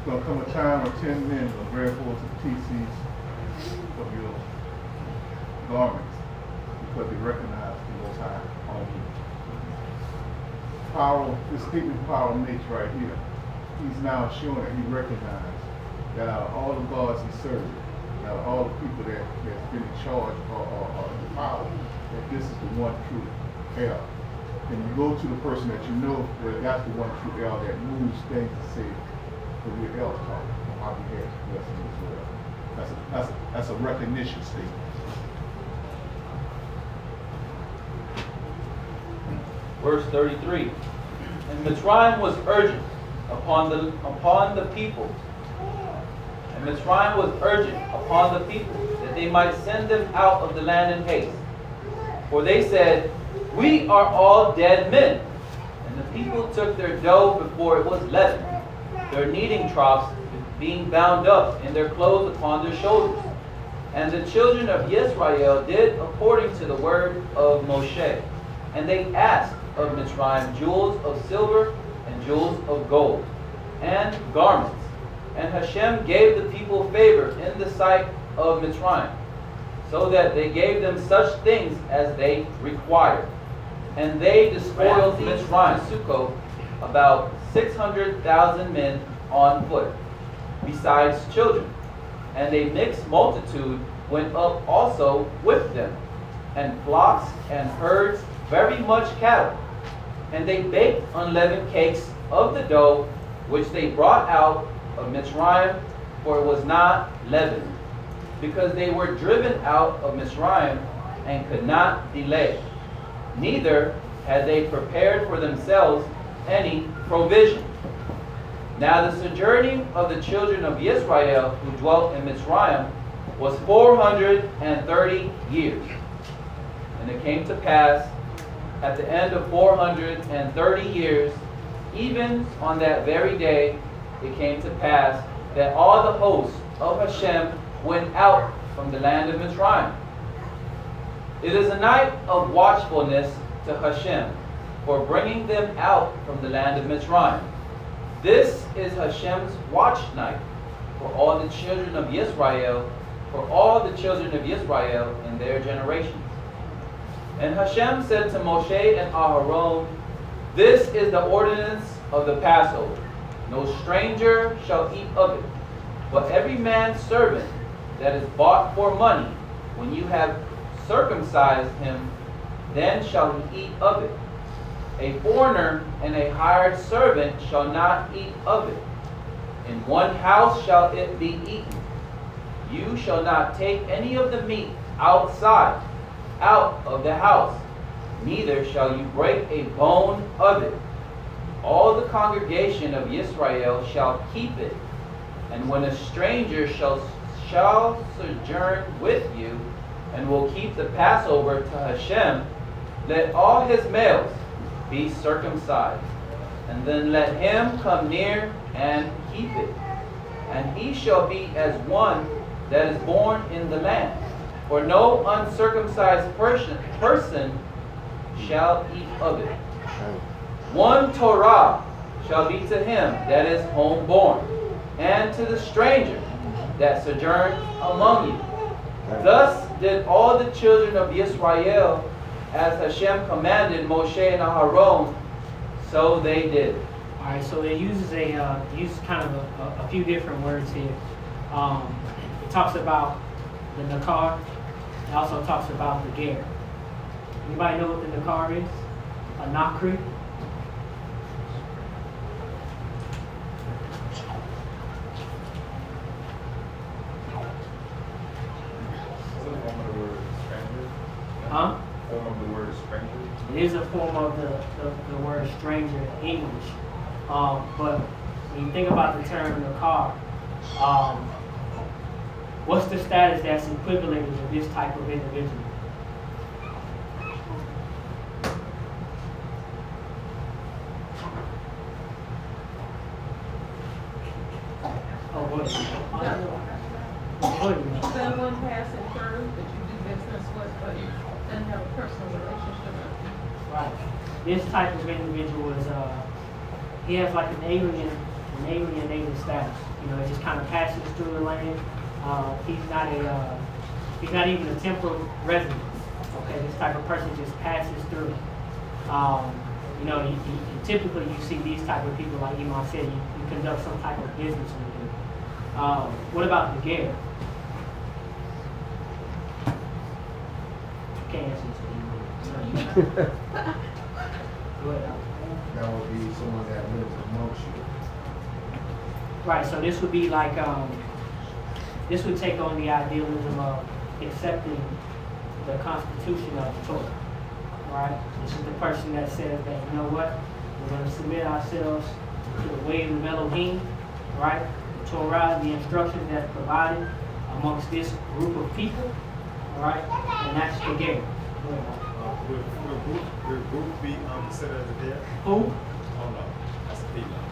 gonna come a time when 10 men will grab hold to the pieces of your garments because they recognize the Most High on you. Power, this statement Power makes right here, he's now showing that he recognizes that out of all the gods he served, out of all the people that's been in charge or in power, that this is the one true El. And you go to the person that you know, well, that's the one true El that moves things to say, the way El talking on my behalf, blessing as well. That's a recognition statement. Verse 33. And Mitzrayim was urgent upon the people. And Mitzrayim was urgent upon the people that they might send them out of the land in haste. For they said, we are all dead men. And the people took their dough before it was leavened, their kneading troughs being bound up in their clothes upon their shoulders. And the children of Yisrael did according to the word of Moshe. And they asked of Mitzrayim jewels of silver and jewels of gold, and garments. And Hashem gave the people favor in the sight of Mitzrayim, so that they gave them such things as they required. And they despoiled Mitzrayim, Sukkot, about 600,000 men on foot, besides children. And a mixed multitude went up also with them, and flocks and herds, very much cattle. And they baked unleavened cakes of the dough which they brought out of Mitzrayim, for it was not leavened, because they were driven out of Mitzrayim and could not delay. Neither had they prepared for themselves any provision. Now the sojourning of the children of Israel who dwelt in Mitzrayim was 430 years. And it came to pass at the end of 430 years, even on that very day, it came to pass that all the hosts of Hashem went out from the land of Mitzrayim. It is a night of watchfulness to Hashem for bringing them out from the land of Mitzrayim. This is Hashem's watch night for all the children of Israel, for all the children of Israel in their generations. And Hashem said to Moshe and Aharon, this is the ordinance of the Passover. No stranger shall eat of it, but every man's servant that is bought for money, when you have circumcised him, then shall he eat of it. A foreigner and a hired servant shall not eat of it. In one house shall it be eaten. You shall not take any of the meat outside, out of the house, neither shall you break a bone of it. All the congregation of Israel shall keep it. And when a stranger shall sojourn with you, and will keep the Passover to Hashem, let all his males be circumcised, and then let him come near and keep it. And he shall be as one that is born in the land. For no uncircumcised person shall eat of it. One Torah shall be to him that is homeborn, and to the stranger that sojourns among you. Thus did all the children of Israel, as Hashem commanded Moshe and Aharon, so they did. All right, so it uses kind of a few different words here. It talks about the Nakar. It also talks about the Ger. Anybody know what the Nakar is? A Nakri? Huh? Form of the word stranger. It is a form of the word stranger in English. But when you think about the term Nakar, what's the status that's equivalent to this type of individual? Oh, what? Someone passing through that you do business with, but you don't have a personal relationship with. Right. This type of individual is, he has like an alien an alienated status. You know, it just kind of passes through the land. He's not even a temporal resident. Okay, this type of person just passes through. You know, typically you see these type of people, like Imam said, you conduct some type of business with them. What about the Ger? Can't answer this. Go ahead. That would be someone that lives amongst you. Right, so this would be like, this would take on the idealism of accepting the constitution of the Torah. Right? This is the person that says that, you know what, we're going to submit ourselves to the ways of Elohim, right? The Torah, the instructions that's provided amongst this group of people, all right? And that's the Ger. Will group be considered as a deer? Who? Oh no, that's a female.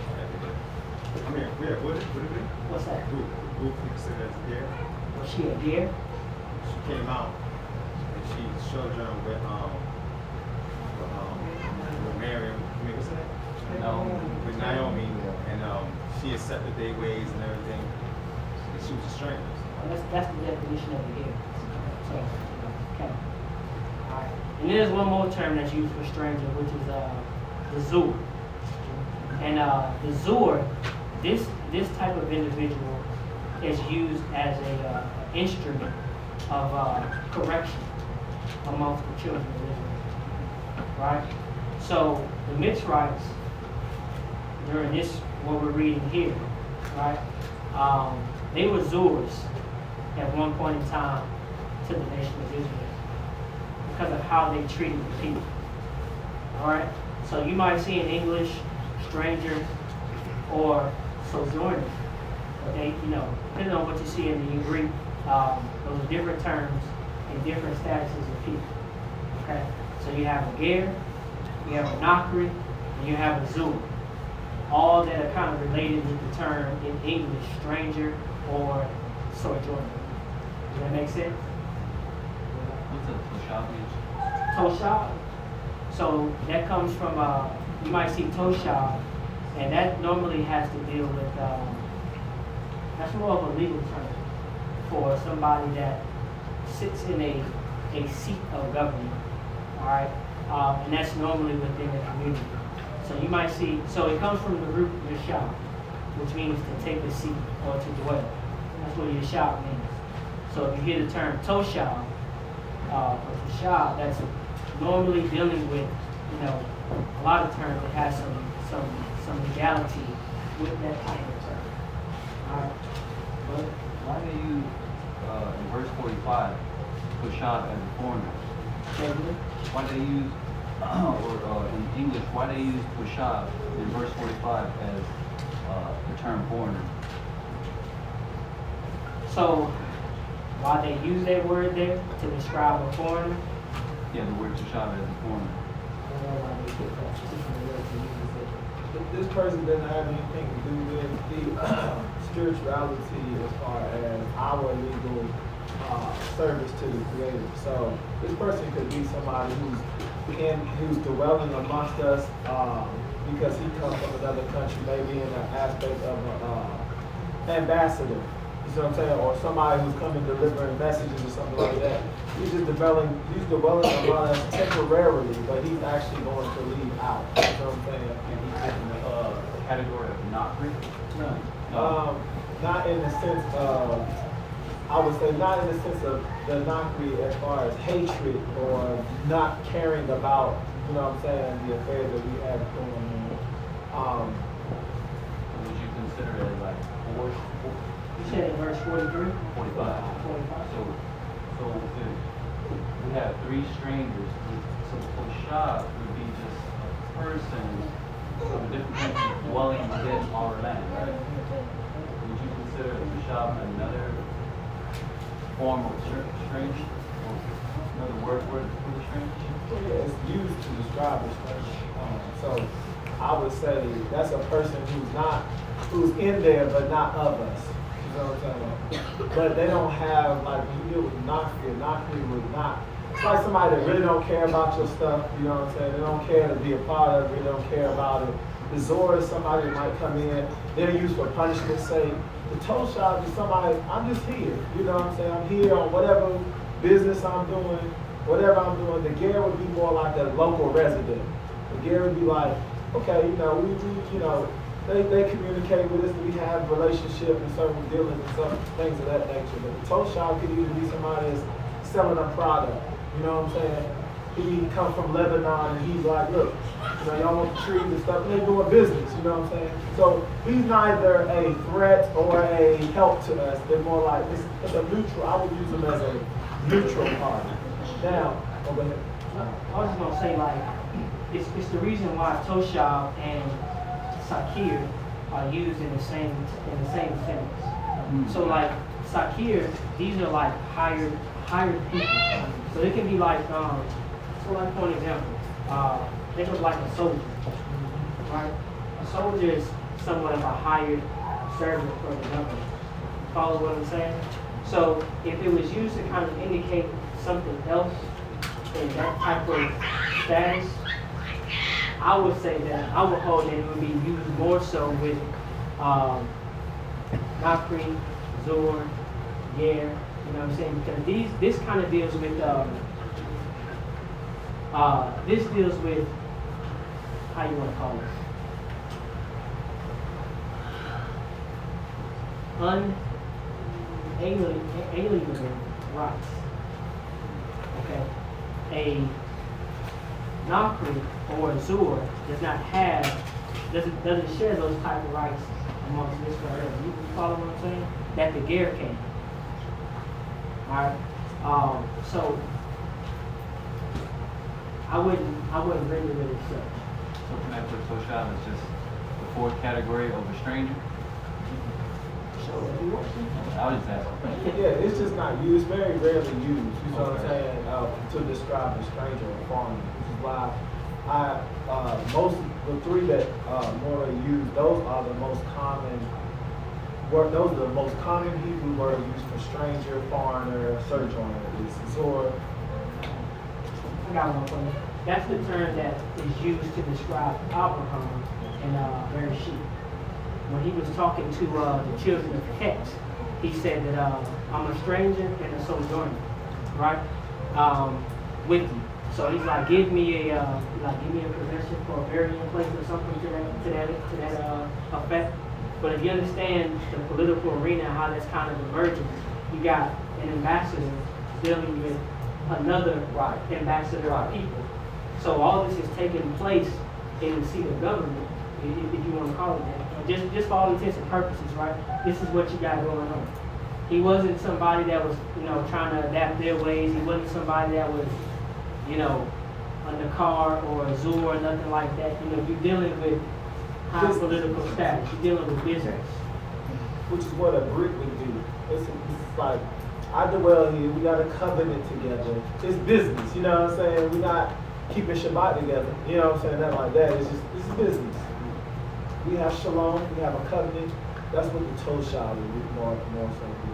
I mean, what it be? What's that? Group be considered as a deer? Was she a Ger? She came out and she sojourned with Miriam. I mean, what's her name? No. With Naomi, and she accepted their ways and everything. And she was a stranger. Well, that's the definition of the Ger. So, okay. All right. And there's one more term that's used for stranger, which is the zur. And the zur, this type of individual is used as a instrument of correction amongst the children of Israel. Right? So the Mitzrites, during this, what we're reading here, right? They were Zurs at one point in time to the nation of Israel because of how they treated the people. All right? So you might see in English, stranger or sojourner. But they, you know, depending on what you see in the Greek, those are different terms and different statuses of people. Okay? So you have a ger, you have a nakri, and you have a zur. All that are kind of related with the term in English, stranger or sojourner. Does that make sense? What's a toshab mean? Toshab. So that comes from, you might see toshab, and that normally has to deal with, that's more of a legal term for somebody that sits in a seat of government. All right? And that's normally within the community. So you might see, so it comes from the root yashab, which means to take a seat or to dwell. That's what yashab means. So if you hear the term toshab, or toshab, that's normally dealing with, you know, a lot of terms that has some legality with that kind of term. All right. But why do they use, in verse 45, toshab as a foreigner? Why do they use, or in English, why do they use toshab in verse 45 as the term foreigner? So, why they use that word there to describe a foreigner? Yeah, the word toshab as a foreigner. I don't know why they put that particular word to use it. This person doesn't have anything to do with the spirituality as far as our legal service to the Creator. So this person could be somebody who's dwelling amongst us because he comes from another country, maybe in an aspect of an ambassador. You see what I'm saying? Or somebody who's coming delivering messages or something like that. He's dwelling among us temporarily, but he's actually going to leave out. You know what I'm saying? And he's in the category of not Greek? No. Not in the sense of, I would say not in the sense of the Nakri as far as hatred or not caring about, you know what I'm saying, the affairs that we have going on. Would you consider it like You said in verse 43? 45? 45. So we have three strangers. So toshab would be just a person of a different country dwelling within our land, right? Would you consider toshab another form of strange? Or another word for the strange? Yeah, it's used to describe a stranger. So I would say that's a person who's in there but not of us. You know what I'm saying? But they don't have, like, when you deal with Nakri would not. It's like somebody that really don't care about your stuff, you know what I'm saying? They don't care to be a part of it, they don't care about it. The Zor is somebody that might come in. They're used for punishment's sake. The Toshab is somebody, I'm just here. You know what I'm saying? I'm here on whatever business I'm doing, whatever I'm doing. The Ger would be more like a local resident. The Ger would be like, okay, you know, they communicate with us, we have relationship and certain dealings and some things of that nature. But the Toshab could even be somebody that's selling a product. You know what I'm saying? He comes from Lebanon and he's like, look, you know, y'all want the trees and stuff, and they're doing business, you know what I'm saying? So he's neither a threat or a help to us. They're more like, it's a neutral, I would use him as a neutral partner. Now, go ahead. I was just gonna say, like, it's the reason why Toshab and Sakir are used in the same sentence. So like Sakir, these are like hired people. So it can be like so like for an example, think of like a soldier, right? A soldier is somewhat of a hired servant for the government. Follow what I'm saying? So if it was used to kind of indicate something else in that type of status, I would say that I would hold that it would be used more so with Nakri, Zor, Yer, you know what I'm saying? Because this kind of deals with this deals with, how you want to call it, unalienable rights. Okay, a Nakri or a Zur doesn't share those type of rights amongst Israel. You follow what I'm saying? That the Ger can. Alright? So I wouldn't render it as such. So can I put Toshab as just the fourth category of a stranger? Sure, if you want to. I was just asking. Yeah, it's just not used, very rarely used, you know what I'm saying, to describe a stranger or foreigner, which is why the three that MORAY use, those are the most common Hebrew words used for stranger, foreigner, sojourner. It's Zor. I got one for you. That's the term that is used to describe Abraham in Bereshit. When he was talking to the children of Het, he said that I'm a stranger and a sojourner, right? With you. So he's like, give me a possession for a burying place or something to that effect. But if you understand the political arena and how that's kind of emerging, you got an ambassador dealing with another ambassador of people. So all this is taking place in the seat of government, if you want to call it that. Just for all intents and purposes, right? This is what you got going on. He wasn't somebody that was, trying to adapt their ways. He wasn't somebody that was, on the car or a zoo or nothing like that. You're dealing with high political status. You're dealing with business. Which is what a Brit would do. It's like, I dwell here, we got a covenant together. It's business, you know what I'm saying? We're not keeping Shabbat together, you know what I'm saying? Nothing like that. It's business. We have shalom, we have a covenant. That's what the Toshab would more so do.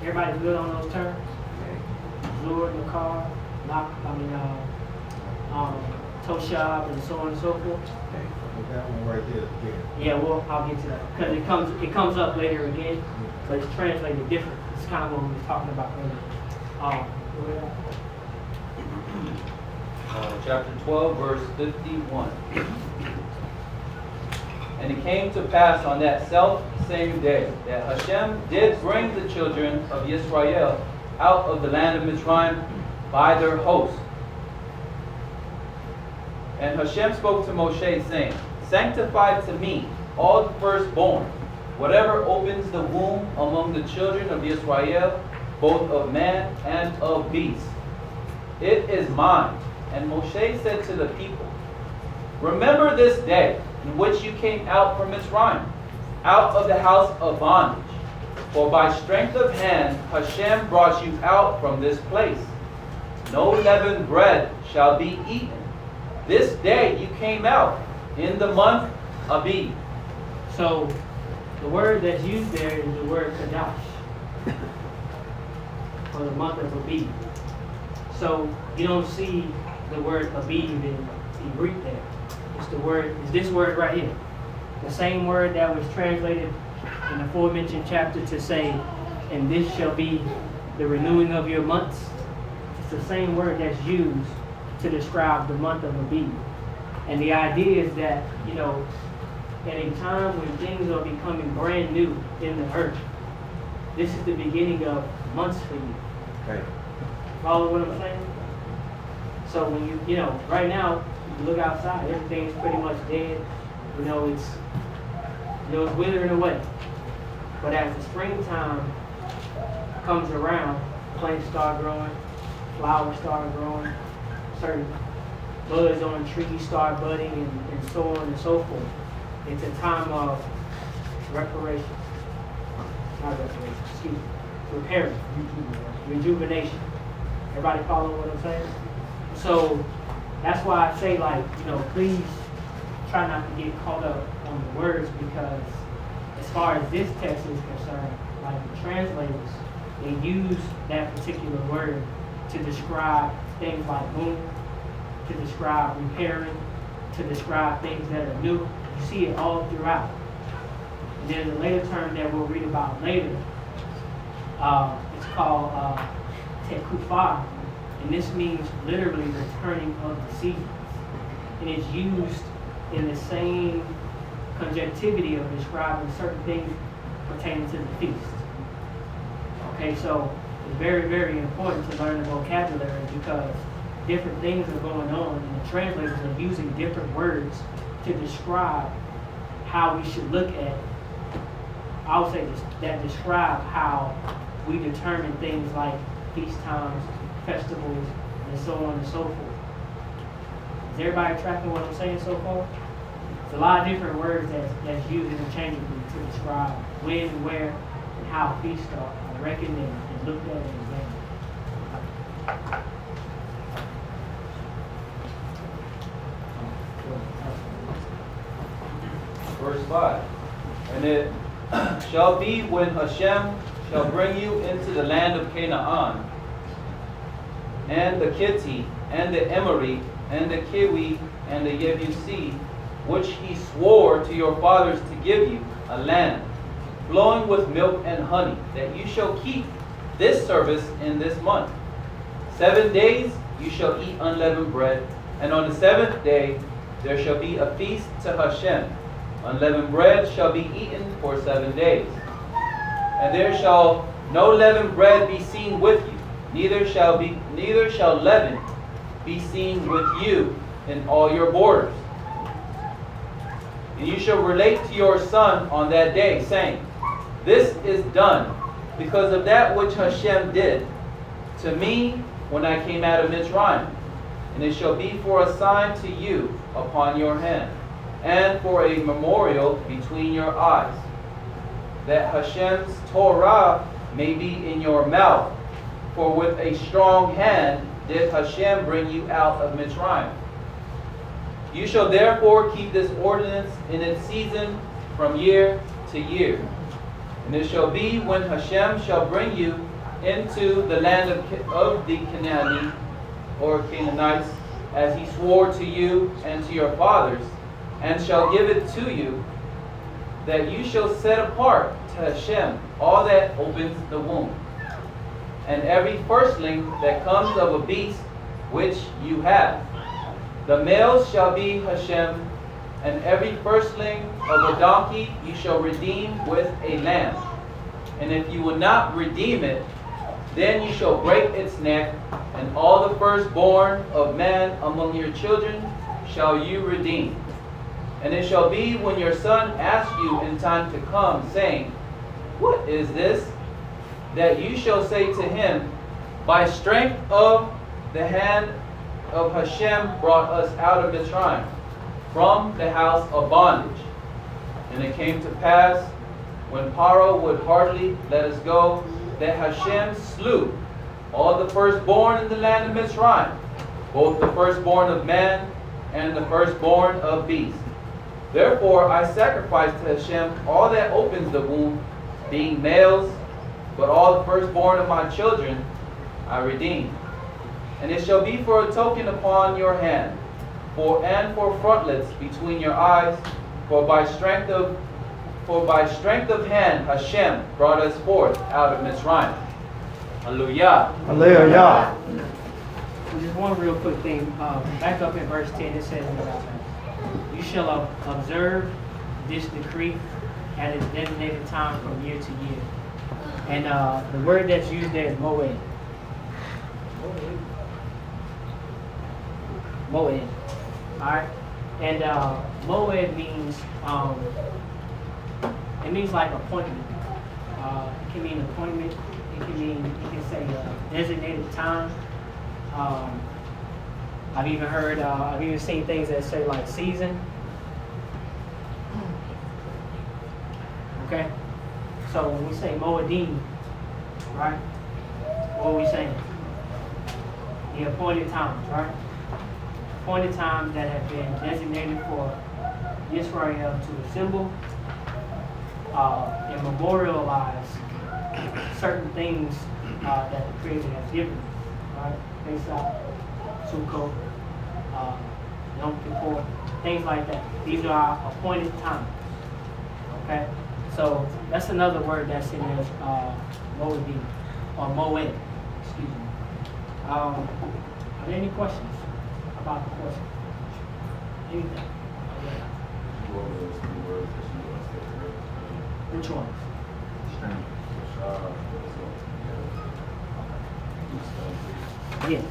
Everybody good on those terms? Zur, Nakar, Toshab, and so on and so forth. That one right there. Yeah, well, I'll get to that because it comes up later again, but it's translated different. It's kind of what we were talking about earlier. Chapter 12, verse 51. And it came to pass on that same day that Hashem did bring the children of Yisrael out of the land of Mitzrayim by their host. And Hashem spoke to Moshe, saying, sanctify to me all the firstborn, whatever opens the womb among the children of Yisrael, both of man and of beast. It is mine. And Moshe said to the people, remember this day in which you came out from Mitzrayim, out of the house of bondage. For by strength of hand Hashem brought you out from this place. No leavened bread shall be eaten. This day you came out in the month Abib. So the word that's used there is the word Kadash, for the month of Abib. So you don't see the word Abib in Greek there. It's this word right here. The same word that was translated in the aforementioned chapter to say, and this shall be the renewing of your months. It's the same word that's used to describe the month of Abib. And the idea is that, at a time when things are becoming brand new in the earth, this is the beginning of months for you. Okay. Follow what I'm saying? So when right now, you look outside, everything's pretty much dead. It's withering away. But as the springtime comes around, plants start growing, flowers start growing, certain buds on trees start budding, and so on and so forth. It's a time of reparation. Not reparation, excuse me. Repairing. Rejuvenation. Everybody follow what I'm saying? So that's why I say, please try not to get caught up on the words, because as far as this text is concerned, like the translators, they use that particular word to describe things like moon, to describe repairing, to describe things that are new. You see it all throughout. And then the later term that we'll read about later, it's called tekufah, and this means literally the turning of the seasons. And it's used in the same conjunctivity of describing certain things pertaining to the feast. Okay, so it's very, very important to learn the vocabulary, because different things are going on, and the translators are using different words to describe how we should look at, I would say, that describe how we determine things like feast times, festivals, and so on and so forth. Is everybody tracking what I'm saying so far? It's a lot of different words that's used interchangeably to describe when, where, and how feasts are reckoned and looked at and examined. Verse 5. And it shall be when Hashem shall bring you into the land of Canaan, and the Kitti, and the Emori, and the Kiwi, and the Yebusi, which he swore to your fathers to give you, a land flowing with milk and honey, that you shall keep this service in this month. 7 days you shall eat unleavened bread, and on the 7th day there shall be a feast to Hashem. Unleavened bread shall be eaten for 7 days. And there shall no leavened bread be seen with you, neither shall leaven be seen with you in all your borders. And you shall relate to your son on that day, saying, this is done because of that which Hashem did to me when I came out of Mitzrayim. And it shall be for a sign to you upon your hand, and for a memorial between your eyes, that Hashem's Torah may be in your mouth. For with a strong hand did Hashem bring you out of Mitzrayim. You shall therefore keep this ordinance in its season from year to year. And it shall be when Hashem shall bring you into the land of the Canaanite, or Canaanites, as he swore to you and to your fathers, and shall give it to you, that you shall set apart to Hashem all that opens the womb, and every firstling that comes of a beast which you have. The males shall be Hashem, and every firstling of a donkey you shall redeem with a lamb. And if you will not redeem it, then you shall break its neck, and all the firstborn of man among your children shall you redeem. And it shall be when your son asks you in time to come, saying, what is this? That you shall say to him, by strength of the hand of Hashem brought us out of Mitzrayim, from the house of bondage. And it came to pass, when Paro would hardly let us go, that Hashem slew all the firstborn in the land of Mitzrayim, both the firstborn of man and the firstborn of beast. Therefore I sacrifice to Hashem all that opens the womb, being males, but all the firstborn of my children I redeem. And it shall be for a token upon your hand, and for frontlets between your eyes, for by strength of hand Hashem brought us forth out of Mitzrayim. Hallelujah. Hallelujah. Just one real quick thing. Back up in verse 10, it says, you shall observe this decree at its designated time from year to year. And the word that's used there is moed. Moed. Alright? And moed means, it means like appointment. It can mean appointment. It can mean, you can say designated time. I've even seen things that say like season. Okay? So when we say moedim, right? What are we saying? The appointed times, right? Appointed times that have been designated for Israel to assemble and memorialize certain things that the Creator has given, right? Pesach, Sukkot, Yom Kippur, things like that. These are our appointed times. Okay? So that's another word that's in there, moedim, or moed. Excuse me. Are there any questions about the question? Anything? Go over those 3 words that you said earlier. Which ones? Yeah.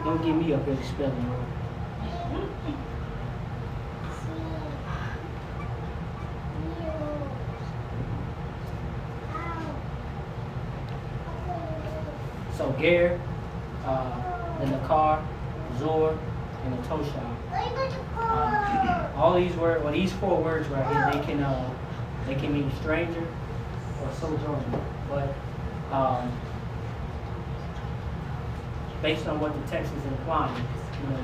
Don't get me up here spelling wrong. So Ger, the Nakar, Zor, and the Toshah. All these words, well, these 4 words right here, they can mean stranger or sojourner. But based on what the text is implying,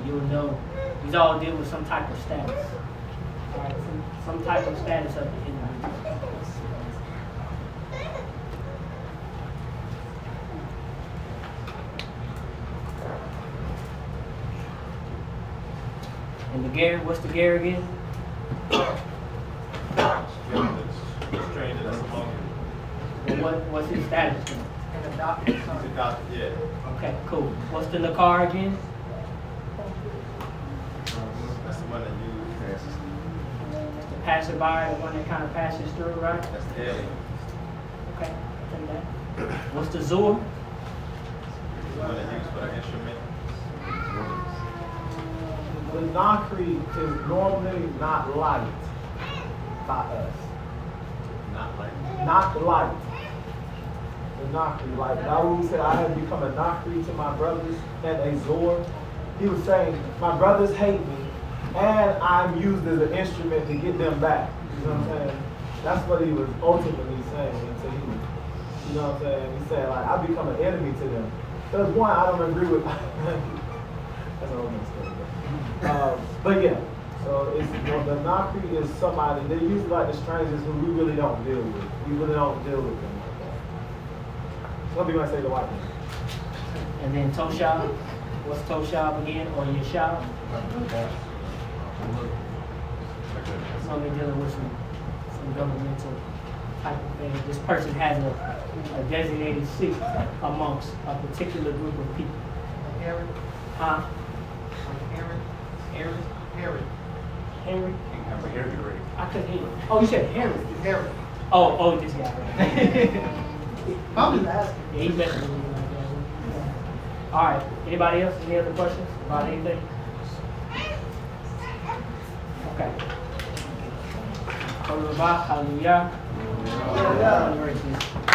you'll know these all deal with some type of status. All right, some type of status of the individual. And the Ger, what's the Ger again? Stranger that's among you. Well, what's his status then? An adopted He's son. adopted, yeah. Okay, cool. What's the Nakar again? That's the one that you The passerby, the one that kind of passes through, right? that's the alien. Okay, I'll take that. What's the Zur? The one that used for the instrument. The Nakri is normally not light by us. Not like Not light. the Nakri. Like Dawood said, I have become a Nakri to my brothers and a Zor. He was saying, my brothers hate me, and I'm used as an instrument to get them back. You know what I'm saying? That's what he was ultimately saying until he, you know what I'm saying? He said, like, I become an enemy to them. There's one I don't agree with. That's a whole nother story. But yeah, so it's, the Nakri is somebody, they're usually like the strangers who we really don't deal with. We really don't deal with them like that. Some people might say the white man. And then Toshab. What's Toshab again? Or Yeshab? So they're dealing with some governmental type of thing. This person has a designated seat amongst a particular group of people. Aaron, Huh? Aaron, Harry. Henry? Have a hair degree. I couldn't hear you. Oh, you said Henry. Harry. Oh, this guy. Right. I'm just asking. Yeah, he better than me like that. All right. Anybody else? Any other questions about anything? Okay. Hallelujah. Yeah. Hallelujah.